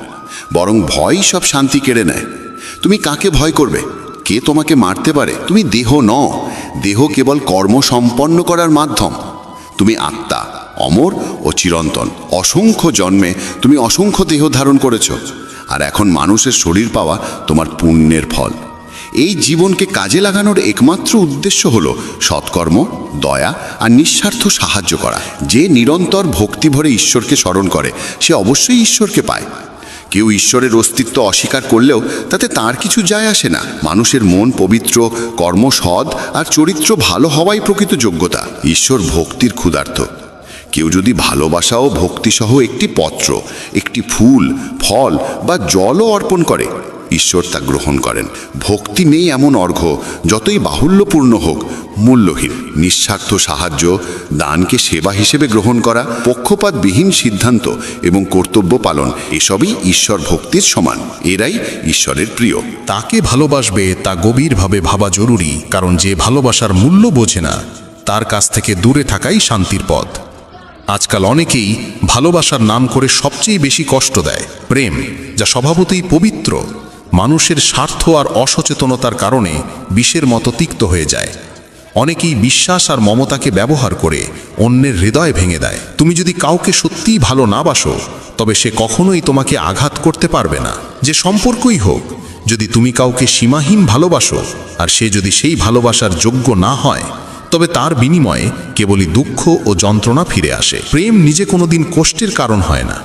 বরং ভয়ই সব শান্তি কেড়ে নেয়। তুমি কাকে ভয় করবে? কে তোমাকে মারতে পারে? তুমি দেহ নও। দেহ কেবল কর্ম সম্পন্ন করার মাধ্যম। তুমি আত্মা, অমর ও চিরন্তন। অসংখ্য জন্মে তুমি অসংখ্য দেহ ধারণ করেছ, আর এখন মানুষের শরীর পাওয়া তোমার পুণ্যের ফল। এই জীবনকে কাজে লাগানোর একমাত্র উদ্দেশ্য হলো সৎকর্ম, দয়া আর নিঃস্বার্থ সাহায্য করা। যে নিরন্তর ভক্তি ভরে ঈশ্বরকে স্মরণ করে, সে অবশ্যই ঈশ্বরকে পায়। কেউ ঈশ্বরের অস্তিত্ব অস্বীকার করলেও তাতে তার কিছু যায় আসে না। মানুষের মন পবিত্র, কর্ম সৎ আর চরিত্র ভালো হওয়াই প্রকৃত যোগ্যতা। ঈশ্বর ভক্তির ক্ষুধার্ত। কেউ যদি ভালোবাসা ও ভক্তিসহ একটি পত্র, একটি ফুল, ফল বা জলও অর্পণ করে, ঈশ্বর তা গ্রহণ করেন। ভক্তি নেই এমন অর্ঘ্য, যতই বাহুল্যপূর্ণ হোক, মূল্যহীন। নিঃস্বার্থ সাহায্য, দানকে সেবা হিসেবে গ্রহণ করা, পক্ষপাতবিহীন সিদ্ধান্ত এবং কর্তব্য পালন, এসবই ঈশ্বর ভক্তির সমান। এরাই ঈশ্বরের প্রিয়। তাকে ভালোবাসবে তা গভীরভাবে ভাবা জরুরি, কারণ যে ভালোবাসার মূল্য বোঝে না, তার কাছ থেকে দূরে থাকাই শান্তির পথ। আজকাল অনেকেই ভালোবাসার নাম করে সবচেয়ে বেশি কষ্ট দেয়। প্রেম, যা স্বভাবতই পবিত্র, মানুষের স্বার্থ আর অসচেতনতার কারণে বিষের মতো তিক্ত হয়ে যায়। অনেকেই বিশ্বাস আর মমতাকে ব্যবহার করে অন্যের হৃদয় ভেঙে দেয়। তুমি যদি কাউকে সত্যিই ভালো না বাসো, তবে সে কখনোই তোমাকে আঘাত করতে পারবে না। যে সম্পর্কই হোক, যদি তুমি কাউকে সীমাহীন ভালোবাসো আর সে যদি সেই ভালোবাসার যোগ্য না হয়, তবে তার বিনিময়ে কেবলই দুঃখ ও যন্ত্রণা ফিরে আসে। প্রেম নিজে কোনোদিন কষ্টের কারণ হয় না,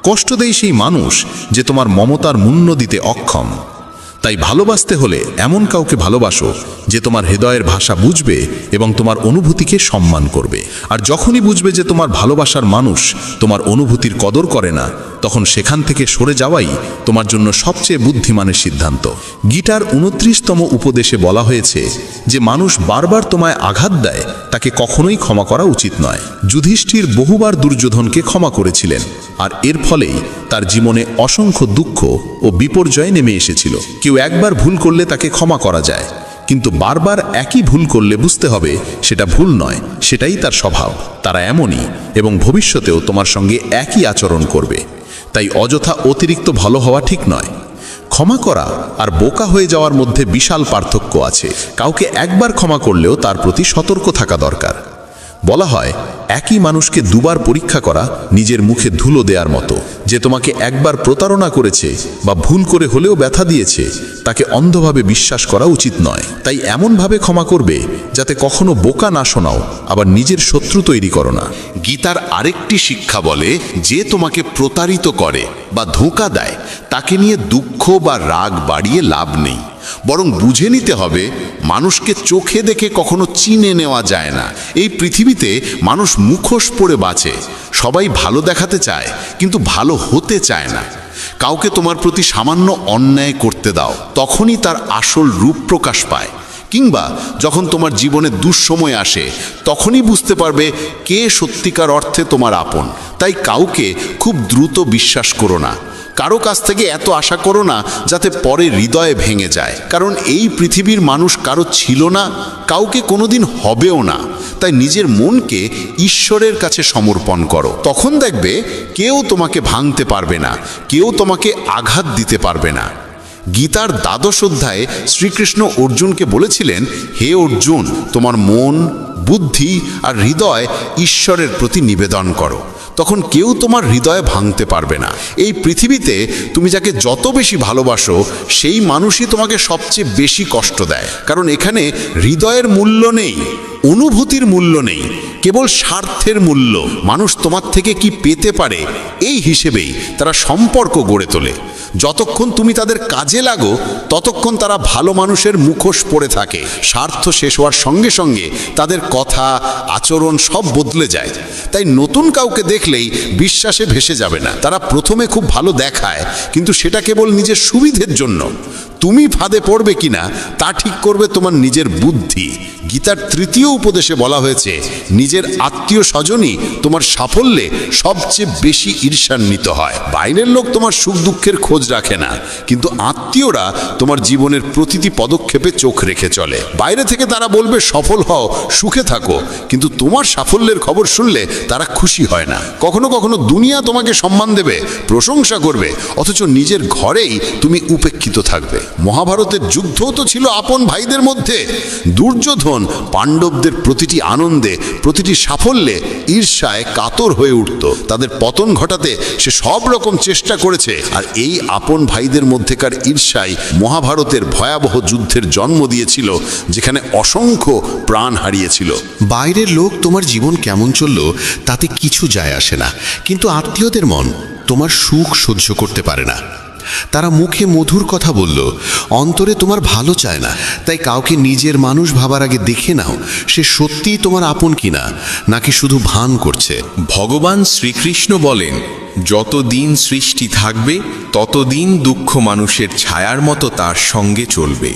কষ্ট দেয় সেই মানুষ যে তোমার মমতার মূল্য দিতে অক্ষম। তাই ভালোবাসতে হলে এমন কাউকে ভালোবাসো যে তোমার হৃদয়ের ভাষা বুঝবে এবং তোমার অনুভূতিকে সম্মান করবে। আর যখনই বুঝবে যে তোমার ভালোবাসার মানুষ তোমার অনুভূতির কদর করে না, তখন সেখান থেকে সরে যাওয়াই তোমার জন্য সবচেয়ে বুদ্ধিমানের সিদ্ধান্ত। গীতার 29তম উপদেশে বলা হয়েছে যে মানুষ বারবার তোমায় আঘাত দেয় তাকে কখনোই ক্ষমা করা উচিত নয়। যুধিষ্ঠির বহুবার দুর্যোধনকে ক্ষমা করেছিলেন, আর এর ফলেই তার জীবনে অসংখ্য দুঃখ ও বিপর্যয় নেমে এসেছিল। কেউ একবার ভুল করলে তাকে ক্ষমা করা যায়, কিন্তু বারবার একই ভুল করলে বুঝতে হবে সেটা ভুল নয়, সেটাই তার স্বভাব। তারা এমনই এবং ভবিষ্যতেও তোমার সঙ্গে একই আচরণ করবে। তাই অযথা অতিরিক্ত ভালো হওয়া ঠিক নয়। ক্ষমা করা আর বোকা হয়ে যাওয়ার মধ্যে বিশাল পার্থক্য আছে। কাউকে একবার ক্ষমা করলেও তার প্রতি সতর্ক থাকা দরকার। বলা হয় একই মানুষকে দুবার পরীক্ষা করা নিজের মুখে ধুলো দেওয়ার মতো। যে তোমাকে একবার প্রতারণা করেছে বা ভুল করে হলেও ব্যথা দিয়েছে, তাকে অন্ধভাবে বিশ্বাস করা উচিত নয়। তাই এমনভাবে ক্ষমা করবে যাতে কখনো বোকা না শোনাও, আবার নিজের শত্রু তৈরি করো না। গীতার আরেকটি শিক্ষা বলে, যে তোমাকে প্রতারিত করে বা ধোঁকা দেয় তাকে নিয়ে দুঃখ বা রাগ বাড়িয়ে লাভ নেই, বরং বুঝে নিতে হবে মানুষকে চোখে দেখে কখনো চিনে নেওয়া যায় না। এই পৃথিবীতে মানুষ মুখোশ পরে বাঁচে, সবাই ভালো দেখাতে চায় কিন্তু ভালো হতে চায় না। কাউকে তোমার প্রতি সামান্য অন্যায় করতে দাও, তখনই তার আসল রূপ প্রকাশ পায়। কিংবা যখন তোমার জীবনে দুঃসময় আসে, তখনই বুঝতে পারবে কে সত্যিকার অর্থে তোমার আপন। তাই কাউকে খুব দ্রুত বিশ্বাস করো না, কারো কাছ থেকে এত আশা করো না যাতে পরে হৃদয়ে ভেঙে যায়। কারণ এই পৃথিবীর মানুষ কারো ছিল না, কাউকে কোনোদিন হবেও না। তাই নিজের মনকে ঈশ্বরের কাছে সমর্পণ করো, তখন দেখবে কেউ তোমাকে ভাঙতে পারবে না, কেউ তোমাকে আঘাত দিতে পারবে না। গীতার 12 অধ্যায়ে শ্রীকৃষ্ণ অর্জুনকে বলেছিলেন, হে অর্জুন, তোমার মন, বুদ্ধি আর হৃদয় ঈশ্বরের প্রতি নিবেদন করো, তখন কেউ তোমার হৃদয়ে ভাঙতে পারবে না। এই পৃথিবীতে তুমি যাকে যত বেশি ভালোবাসো, সেই মানুষই তোমাকে সবচেয়ে বেশি কষ্ট দেয়। কারণ এখানে হৃদয়ের মূল্য নেই, অনুভূতির মূল্য নেই, কেবল স্বার্থের মূল্য। মানুষ তোমার থেকে কি পেতে পারে এই হিসেবেই তারা সম্পর্ক গড়ে তোলে। যতক্ষণ তুমি তাদের কাজে লাগো, ততক্ষণ তারা ভালো মানুষের মুখোশ পরে থাকে। স্বার্থ শেষ হওয়ার সঙ্গে সঙ্গে তাদের কথা, আচরণ সব বদলে যায়। তাই নতুন কাউকে দেখলেই বিশ্বাসে ভেসে যাবে না। তারা প্রথমে খুব ভালো দেখায়, কিন্তু সেটা কেবল নিজের সুবিধের জন্য। তুমি ফাঁদে পড়বে কিনা তা ঠিক করবে তোমার নিজের বুদ্ধি। গীতার 3য় উপদেশে বলা হয়েছে, নিজের আত্মীয় স্বজনই তোমার সাফল্যে সবচেয়ে বেশি ঈর্ষান্বিত হয়। বাইরের লোক তোমার সুখ দুঃখের খোঁজ রাখে না, কিন্তু আত্মীয়রা তোমার জীবনের প্রতিটি পদক্ষেপে চোখ রেখে চলে। বাইরে থেকে তারা বলবে সফল হও, সুখে থাকো, কিন্তু তোমার সাফল্যের খবর শুনলে তারা খুশি হয় না। কখনো কখনো দুনিয়া তোমাকে সম্মান দেবে, প্রশংসা করবে, অথচ নিজের ঘরেই তুমি উপেক্ষিত থাকবে। মহাভারতের যুদ্ধও তো ছিল আপন ভাইদের মধ্যে। দুর্যোধন পাণ্ডবদের প্রতিটি আনন্দে, প্রতিটি সাফল্যে ঈর্ষায় কাতর হয়ে উঠত। তাদের পতন ঘটাতে সে সব রকম চেষ্টা করেছে। আর এই আপন ভাইদের মধ্যেকার ঈর্ষাই মহাভারতের ভয়াবহ যুদ্ধের জন্ম দিয়েছিল, যেখানে অসংখ্য প্রাণ হারিয়েছিল। বাইরের লোক তোমার জীবন কেমন চলল তাতে কিছু যায় আসে না, কিন্তু আত্মীয়দের মন তোমার সুখ সহ্য করতে পারে না। তারা মুখে মধুর কথা বলল, অন্তরে তোমার ভালো চায় না। তাই কাউকে নিজের মানুষ ভাবার আগে দেখে নাও সে সত্যিই তোমার আপন কিনা, নাকি শুধু ভান করছে। ভগবান শ্রীকৃষ্ণ বলেন, যতদিন সৃষ্টি থাকবে ততদিন দুঃখ মানুষের ছায়ার মতো তার সঙ্গে চলবে।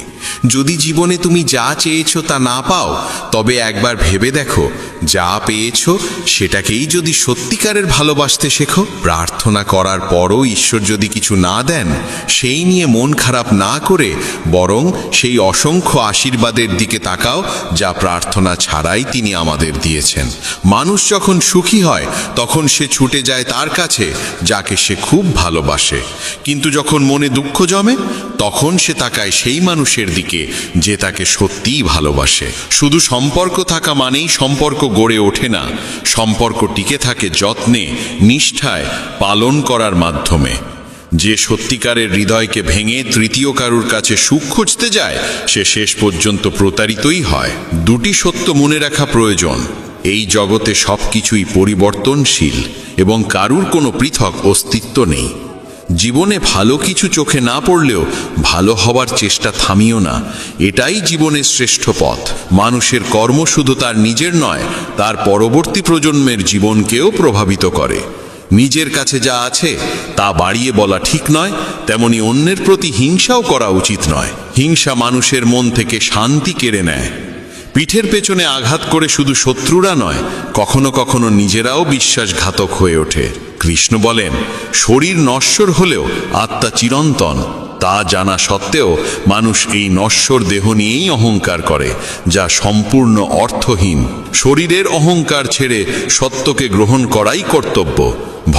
যদি জীবনে তুমি যা চেয়েছো তা না পাও, তবে একবার ভেবে দেখো যা পেয়েছো সেটাকেই যদি সত্যিকারের ভালোবাসতে শেখো। প্রার্থনা করার পরও ঈশ্বর যদি কিছু না দেন, সেই নিয়ে মন খারাপ না করে বরং সেই অসংখ্য আশীর্বাদের দিকে তাকাও যা প্রার্থনা ছাড়াই তিনি আমাদের দিয়েছেন। মানুষ যখন সুখী হয় তখন সে ছুটে যায় তার কাছে যাকে সে খুব ভালোবাসে, কিন্তু যখন মনে দুঃখ জমে তখন সে তাকায় সেই মানুষের দিকে যে তাকে সত্যিই ভালোবাসে। শুধু সম্পর্ক থাকা মানেই সম্পর্ক গড়ে ওঠে না, সম্পর্ক টিকে থাকে যত্নে, নিষ্ঠায়, পালন করার মাধ্যমে। যে সত্যিকারের হৃদয়কে ভেঙে তৃতীয় কারুর কাছে সুখ খুঁজতে যায় সে শেষ পর্যন্ত প্রতারিতই হয়। দুটি সত্য মনে রাখা প্রয়োজন: এই জগতে সব কিছুই পরিবর্তনশীল এবং কারুর কোনো পৃথক অস্তিত্ব নেই। জীবনে ভালো কিছু চোখে না পড়লেও ভালো হওয়ার চেষ্টা থামিও না, এটাই জীবনের শ্রেষ্ঠ পথ। মানুষের কর্ম শুধু তার নিজের নয়, তার পরবর্তী প্রজন্মের জীবনকেও প্রভাবিত করে। নিজের কাছে যা আছে তা বাড়িয়ে বলা ঠিক নয়, তেমনি অন্যের প্রতি হিংসাও করা উচিত নয়। হিংসা মানুষের মন থেকে শান্তি কেড়ে নেয়। পিঠের পেছনে আঘাত করে শুধু শত্রুরা নয়, কখনো কখনো নিজেরাও বিশ্বাসঘাতক হয়ে ওঠে। কৃষ্ণ বলেন, শরীর নশ্বর হলেও আত্মা চিরন্তন। তা জানা সত্ত্বেও মানুষ এই নশ্বর দেহ নিয়েই অহংকার করে, যা সম্পূর্ণ অর্থহীন। শরীরের অহংকার ছেড়ে সত্যকে গ্রহণ করাই কর্তব্য।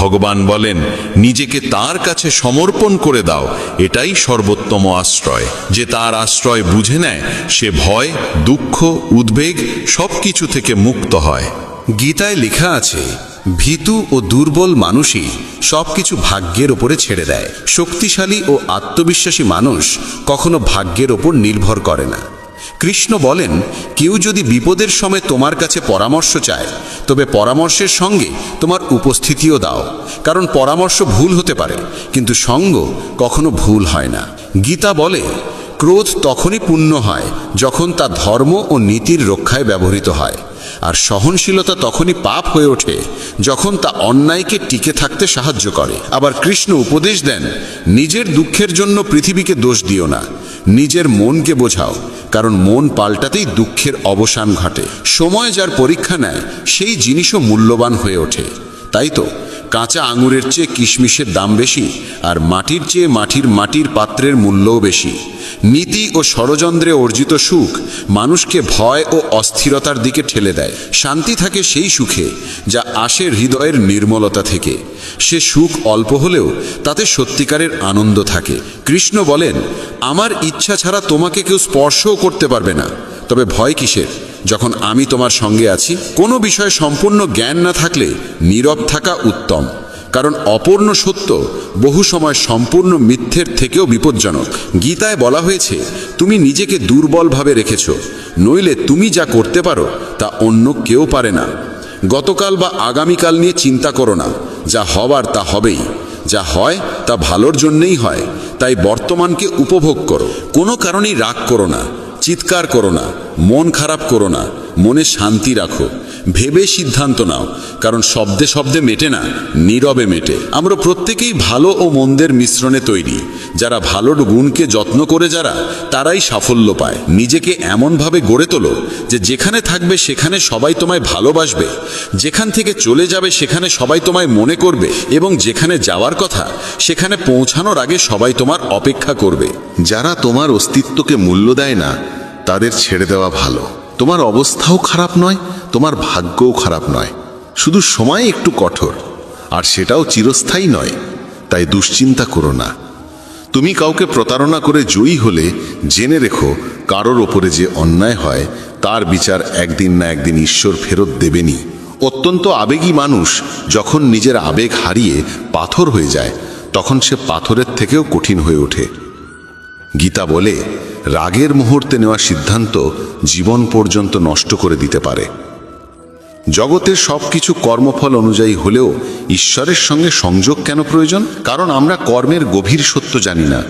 ভগবান বলেন, নিজেকে তার কাছে সমর্পণ করে দাও, এটাই সর্বোত্তম আশ্রয়। যে তার আশ্রয় বুঝে নেয় সে ভয়, দুঃখ, উদ্বেগ সব কিছু থেকে মুক্ত হয়। গীতায় লেখা আছে, ভীতু ও দুর্বল মানুষই সবকিছু ভাগ্যের ওপরে ছেড়ে দেয়। শক্তিশালী ও আত্মবিশ্বাসী মানুষ কখনো ভাগ্যের ওপর নির্ভর করে না। কৃষ্ণ বলেন, কেউ যদি বিপদের সময় তোমার কাছে পরামর্শ চায়, তবে পরামর্শের সঙ্গে তোমার উপস্থিতিও দাও, কারণ পরামর্শ ভুল হতে পারে, কিন্তু সঙ্গ কখনো ভুল হয় না। গীতা বলে, ক্রোধ তখনই পূর্ণ হয় যখন তা ধর্ম ও নীতির রক্ষায় ব্যবহৃত হয়, আর সহনশীলতা তখনই পাপ হয়ে ওঠে যখন তা অন্যায়কে টিকে থাকতে সাহায্য করে। আবার কৃষ্ণ উপদেশ দেন, নিজের দুঃখের জন্য পৃথিবীকে দোষ দিও না, নিজের মনকে বোঝাও, কারণ মন পাল্টাতেই দুঃখের অবসান ঘটে। সময় যার পরীক্ষা নেয় সেই জিনিসও মূল্যবান হয়ে ওঠে। তাই তো কাঁচা আঙুরের চেয়ে কিশমিশের দাম বেশি, আর মাটির চেয়ে মাটির পাত্রের মূল্যও বেশি। নীতি ও ষড়যন্ত্রে অর্জিত সুখ মানুষকে ভয় ও অস্থিরতার দিকে ঠেলে দেয়। শান্তি থাকে সেই সুখে যা আসে হৃদয়ের নির্মলতা থেকে। সে সুখ অল্প হলেও তাতে সত্যিকারের আনন্দ থাকে। কৃষ্ণ বলেন, আমার ইচ্ছা ছাড়া তোমাকে কেউ স্পর্শও করতে পারবে না, তবে ভয় কিসের যখন আমি তোমার সঙ্গে আছি। কোনো বিষয়ে সম্পূর্ণ জ্ঞান না থাকলে নীরব থাকা উত্তম, কারণ অপূর্ণ সত্য বহু সময় সম্পূর্ণ মিথ্যের থেকেও বিপজ্জনক। গীতায় বলা হয়েছে, তুমি নিজেকে দুর্বলভাবে রেখেছ, নইলে তুমি যা করতে পারো তা অন্য কেউ পারে না। গতকাল বা আগামীকাল নিয়ে চিন্তা করো না, যা হবার তা হবেই, যা হয় তা ভালোর জন্যেই হয়। তাই বর্তমানকে উপভোগ করো। কোনো কারণেই রাগ করো না, চিৎকার করো না, মন খারাপ করো না, মনে শান্তি রাখো, ভেবে সিদ্ধান্ত নাও, কারণ শব্দে শব্দে মেটে না, নীরবে মেটে। আমরা প্রত্যেকেই ভালো ও মন্দের মিশ্রণে তৈরি। যারা ভালোর গুণকে যত্ন করে তারাই সাফল্য পায়। নিজেকে এমনভাবে গড়ে তোলো যে যেখানে থাকবে সেখানে সবাই তোমায় ভালোবাসবে, যেখান থেকে চলে যাবে সেখানে সবাই তোমায় মনে করবে, এবং যেখানে যাওয়ার কথা সেখানে পৌঁছানোর আগে সবাই তোমার অপেক্ষা করবে। যারা তোমার অস্তিত্বকে মূল্য দেয় না তাদের ছেড়ে দেওয়া ভালো। তোমার অবস্থাও খারাপ নয়, তোমার ভাগ্যও খারাপ নয়, শুধু সময় একটু কঠোর, আর সেটাও চিরস্থায়ী নয়। তাই দুশ্চিন্তা করো না। তুমি কাউকে প্রতারণা করে জয়ী হলে জেনে রেখো, কারোর ওপরে যে অন্যায় হয় তার বিচার একদিন না একদিন ঈশ্বর ফেরত দেবেনই। অত্যন্ত আবেগী মানুষ যখন নিজের আবেগ হারিয়ে পাথর হয়ে যায়, তখন সে পাথরের থেকেও কঠিন হয়ে ওঠে। গীতা বলে, রাগের মুহূর্তে নেওয়া সিদ্ধান্ত জীবন পর্যন্ত নষ্ট করে দিতে পারে। জগতের সবকিছু কর্মফল অনুযায়ী হলেও ঈশ্বরের সঙ্গে সংযোগ কেন প্রয়োজন? কারণ আমরা কর্মের গভীর সত্য জানি না।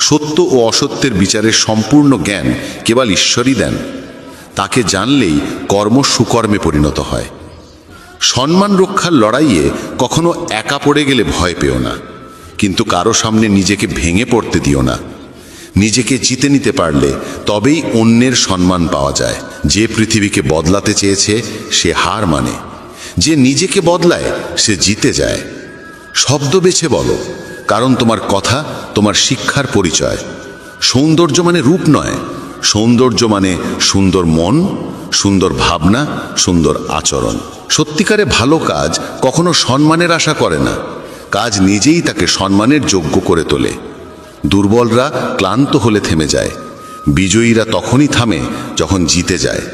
সত্য ও অসত্যের বিচারের সম্পূর্ণ জ্ঞান কেবল ঈশ্বরই দেন। তাকে জানলেই কর্ম সুকর্মে পরিণত হয়। সম্মান রক্ষার লড়াইয়ে কখনো একা পড়ে গেলে ভয় পেও না, কিন্তু কারো সামনে নিজেকে ভেঙে পড়তে দিও না। নিজেকে জিতে নিতে পারলে তবেই অন্যের সম্মান পাওয়া যায়। যে পৃথিবীকে বদলাতে চেয়েছে সে হার মানে, যে নিজেকে বদলায় সে জিতে যায়। শব্দ বেছে বলো, কারণ তোমার কথা তোমার শিক্ষার পরিচয়। সৌন্দর্য মানে রূপ নয়, সৌন্দর্য মানে সুন্দর মন, সুন্দর ভাবনা, সুন্দর আচরণ। সত্যিকারে ভালো কাজ কখনো সম্মানের আশা করে না, কাজ নিজেই তাকে সম্মানের যোগ্য করে তোলে। দুর্বলরা ক্লান্ত হলে থেমে যায়, বিজয়ীরা তখনই থামে যখন জিতে যায়।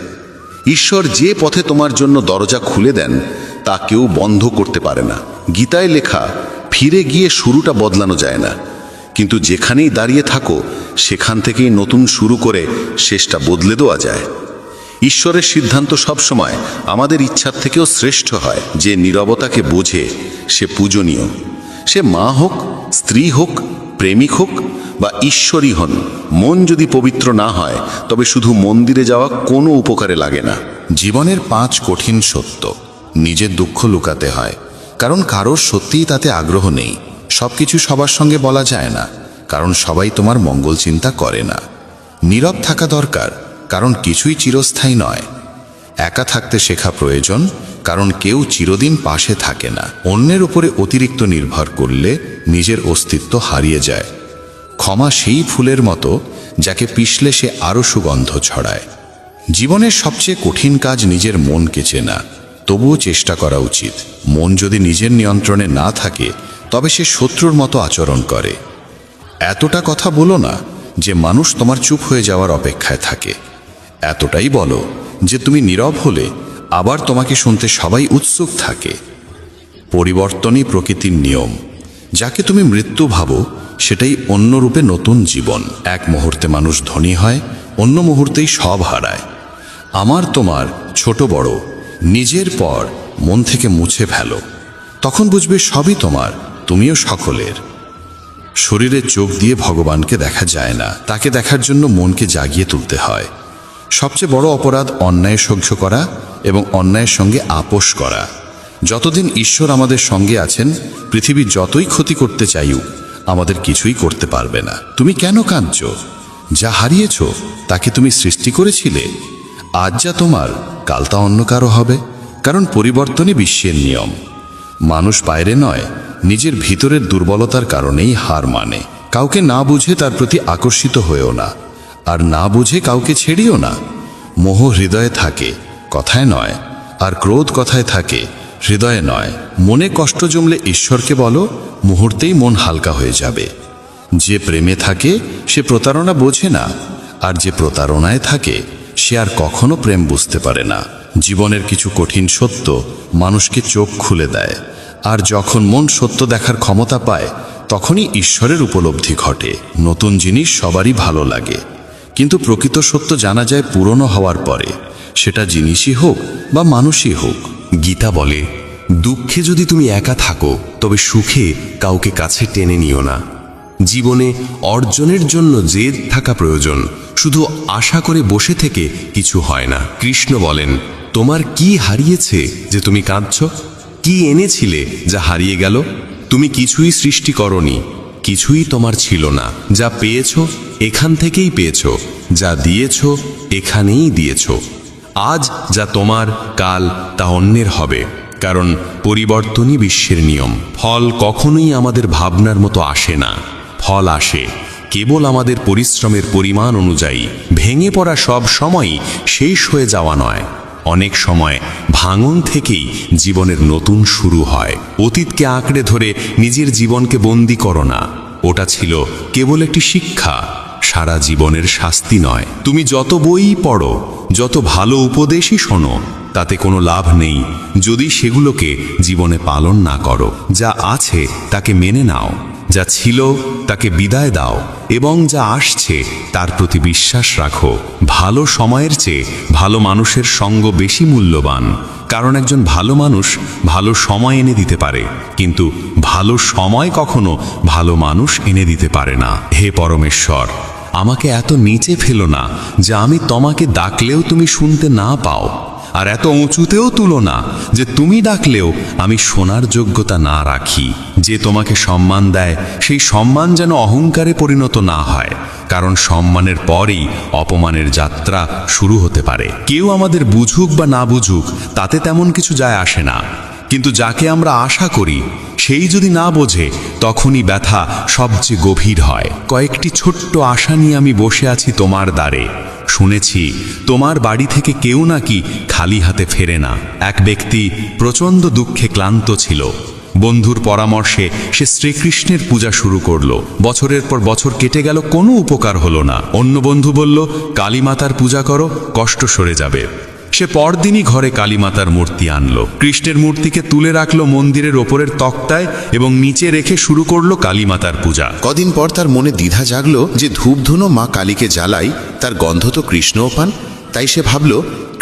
ঈশ্বর যে পথে তোমার জন্য দরজা খুলে দেন তা কেউ বন্ধ করতে পারে না। গীতায় লেখা, ফিরে গিয়ে শুরুটা বদলানো যায় না, কিন্তু যেখানেই দাঁড়িয়ে থাকো সেখান থেকেই নতুন শুরু করে শেষটা বদলে দেওয়া যায়। ঈশ্বরের সিদ্ধান্ত সবসময় আমাদের ইচ্ছার থেকেও শ্রেষ্ঠ হয়। যে নীরবতাকে বোঝে সে পূজনীয়। সে মা হোক, স্ত্রী হোক, প্রেমিক হোক বা ঈশ্বরই হন, মন যদি পবিত্র না হয় তবে শুধু মন্দিরে যাওয়া কোনো উপকারে লাগে না। জীবনের 5 কঠিন সত্য। নিজের দুঃখ লুকাতে হয়, কারণ কারোর সত্যিই তাতে আগ্রহ নেই। সবকিছু সবার সঙ্গে বলা যায় না, কারণ সবাই তোমার মঙ্গল চিন্তা করে না। নীরব থাকা দরকার, কারণ কিছুই চিরস্থায়ী নয়। একা থাকতে শেখা প্রয়োজন, কারণ কেউ চিরদিন পাশে থাকে না। অন্যের উপরে অতিরিক্ত নির্ভর করলে নিজের অস্তিত্ব হারিয়ে যায়। ক্ষমা সেই ফুলের মতো যাকে পিষলে সে আরও সুগন্ধ ছড়ায়। জীবনের সবচেয়ে কঠিন কাজ নিজের মনকে চেনা, তবুও চেষ্টা করা উচিত। মন যদি নিজের নিয়ন্ত্রণে না থাকে তবে সে শত্রুর মতো আচরণ করে। এতটা কথা বলো না যে মানুষ তোমার চুপ হয়ে যাওয়ার অপেক্ষায় থাকে। এতটাই বলো যে তুমি নীরব হলে আবার তোমাকে শুনতে সবাই উৎসুক থাকে। পরিবর্তনই প্রকৃতির নিয়ম। যাকে তুমি মৃত্যু ভাবো সেটাই অন্য রূপে নতুন জীবন। এক মুহূর্তে মানুষ ধনী হয়, অন্য মুহূর্তেই সব হারায়। আমার তোমার ছোট বড় নিজের পর মন থেকে মুছে ফেলো, তখন বুঝবে সবই তোমার, তুমিও সকলের। শরীরে চোখ দিয়ে ভগবানকে দেখা যায় না, তাকে দেখার জন্য মনকে জাগিয়ে তুলতে হয়। সবচেয়ে বড় অপরাধ অন্যায় সহ্য করা এবং অন্যায়ের সঙ্গে আপোষ করা। যতদিন ঈশ্বর আমাদের সঙ্গে আছেন, পৃথিবী যতই ক্ষতি করতে চাইুক আমাদের কিছুই করতে পারবে না। তুমি কেন কাঁদছ? যা হারিয়েছ তাকে তুমি সৃষ্টি করেছিলে। আজ যা তোমার, কাল তা অন্য কারো হবে, কারণ পরিবর্তনই বিশ্বের নিয়ম। মানুষ বাইরে নয়, নিজের ভিতরের দুর্বলতার কারণেই হার মানে। কাউকে না বুঝে তার প্রতি আকর্ষিত হয়েও না, আর না বুঝে কাউকে ছেড়িও না। মোহ হৃদয়ে থাকে, কথায় নয়, আর ক্রোধ কথায় থাকে, হৃদয়ে নয়। মনে কষ্ট জমলে ঈশ্বরকে বলো, মুহূর্তেই মন হালকা হয়ে যাবে। যে প্রেমে থাকে সে প্রতারণা বোঝে না, আর যে প্রতারণায় থাকে সে আর কখনো প্রেম বুঝতে পারে না। জীবনের কিছু কঠিন সত্য মানুষকে চোখ খুলে দেয়, আর যখন মন সত্য দেখার ক্ষমতা পায় তখনই ঈশ্বরের উপলব্ধি ঘটে। নতুন জিনিস সবারই ভালো লাগে, কিন্তু প্রকৃত সত্য জানা যায় পুরনো হওয়ার পরে, সেটা জিনিসই হোক বা মানুষই হোক। গীতা বলে, দুঃখে যদি তুমি একা থাকো তবে সুখে কাউকে কাছে টেনে নিও না। জীবনে অর্জনের জন্য জেদ থাকা প্রয়োজন, শুধু আশা করে বসে থেকে কিছু হয় না। কৃষ্ণ বলেন, তোমার কি হারিয়েছে যে তুমি কাঁদছ? কি এনেছিলে যা হারিয়ে গেল? তুমি কিছুই সৃষ্টি করনি, কিছুই তোমার ছিল না। যা পেয়েছ এখান থেকেই পেয়েছ, যা দিয়েছ এখানেই দিয়েছ। আজ যা তোমার, কাল তা অন্যের হবে, কারণ পরিবর্তনই বিশ্বের নিয়ম। ফল কখনোই আমাদের ভাবনার মতো আসে না। ফল আসে কেবল আমাদের পরিশ্রমের পরিমাণ অনুযায়ী। ভেঙে পড়া সব সময়ই শেষ হয়ে যাওয়া নয়, অনেক সময় ভাঙন থেকেই জীবনের নতুন শুরু হয়। অতীতকে আঁকড়ে ধরে নিজের জীবনকে বন্দী করো না, ওটা ছিল কেবল একটি শিক্ষা, সারা জীবনের শাস্তি নয়। তুমি যত বই পড়ো, যত ভালো উপদেশই শোনো, তাতে কোনো লাভ নেই যদি সেগুলোকে জীবনে পালন না করো। যা আছে তাকে মেনে নাও, যা ছিল তাকে বিদায় দাও, এবং যা আসছে তার প্রতি বিশ্বাস রাখো। ভালো সময়ের চেয়ে ভালো মানুষের সঙ্গ বেশি মূল্যবান, কারণ একজন ভালো মানুষ ভালো সময় এনে দিতে পারে, কিন্তু ভালো সময় কখনো ভালো মানুষ এনে দিতে পারে না। হে পরমেশ্বর, আমাকে এত নিচে ফেলো না যে আমি তোমাকে ডাকলেও তুমি শুনতে না পাও, আর এত উঁচুতেও তুলো না যে তুমি ডাকলেও আমি শোনার যোগ্যতা না রাখি। যে তোমাকে সম্মান দেয় সেই সম্মান যেন অহংকারে পরিণত না হয়, কারণ সম্মানের পরেই অপমানের যাত্রা শুরু হতে পারে। কেউ আমাদের বুঝুক বা না বুঝুক তাতে তেমন কিছু যায় আসে না, কিন্তু যাকে আমরা আশা করি সেই যদি না বোঝে তখনই ব্যথা সবচেয়ে গভীর হয়। কয়েকটি ছোট্ট আশা নিয়ে আমি বসে আছি তোমার দ্বারে। শুনেছি তোমার বাড়ি থেকে কেউ নাকি খালি হাতে ফেরে না। এক ব্যক্তি প্রচণ্ড দুঃখে ক্লান্ত ছিল। বন্ধুর পরামর্শে সে শ্রীকৃষ্ণের পূজা শুরু করলো। বছরের পর বছর কেটে গেল, কোনো উপকার হলো না। অন্য বন্ধু বলল, কালী মাতার পূজা করো, কষ্ট সরে যাবে। সে পরদিনই ঘরে কালীমাতার মূর্তি আনলো। কৃষ্ণের মূর্তিকে তুলে রাখলো মন্দিরের ওপরের তক্তায় এবং নিচে রেখে শুরু করলো কালীমাতার পূজা। কদিন পর তার মনে দ্বিধা জাগলো যে ধূপধুনো মা কালীকে জ্বালাই, তার গন্ধ তো কৃষ্ণও পান। তাই সে ভাবল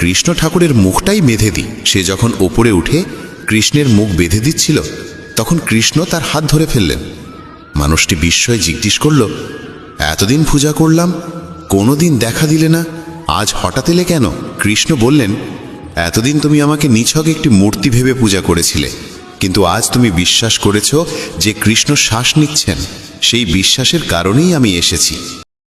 কৃষ্ণ ঠাকুরের মুখটাই বেঁধে দিই। সে যখন ওপরে উঠে কৃষ্ণের মুখ বেঁধে দিচ্ছিল, তখন কৃষ্ণ তার হাত ধরে ফেললেন। মানুষটি বিস্ময়ে জিজ্ঞেস করল, এতদিন পূজা করলাম, কোনোদিন দেখা দিলে না, আজ হঠাৎ এলে কেন? কৃষ্ণ বললেন, এতদিন তুমি আমাকে নিছক একটি মূর্তি ভেবে পূজা করেছিলে, কিন্তু আজ তুমি বিশ্বাস করেছ যে কৃষ্ণ শ্বাস নিচ্ছেন। সেই বিশ্বাসের কারণেই আমি এসেছি।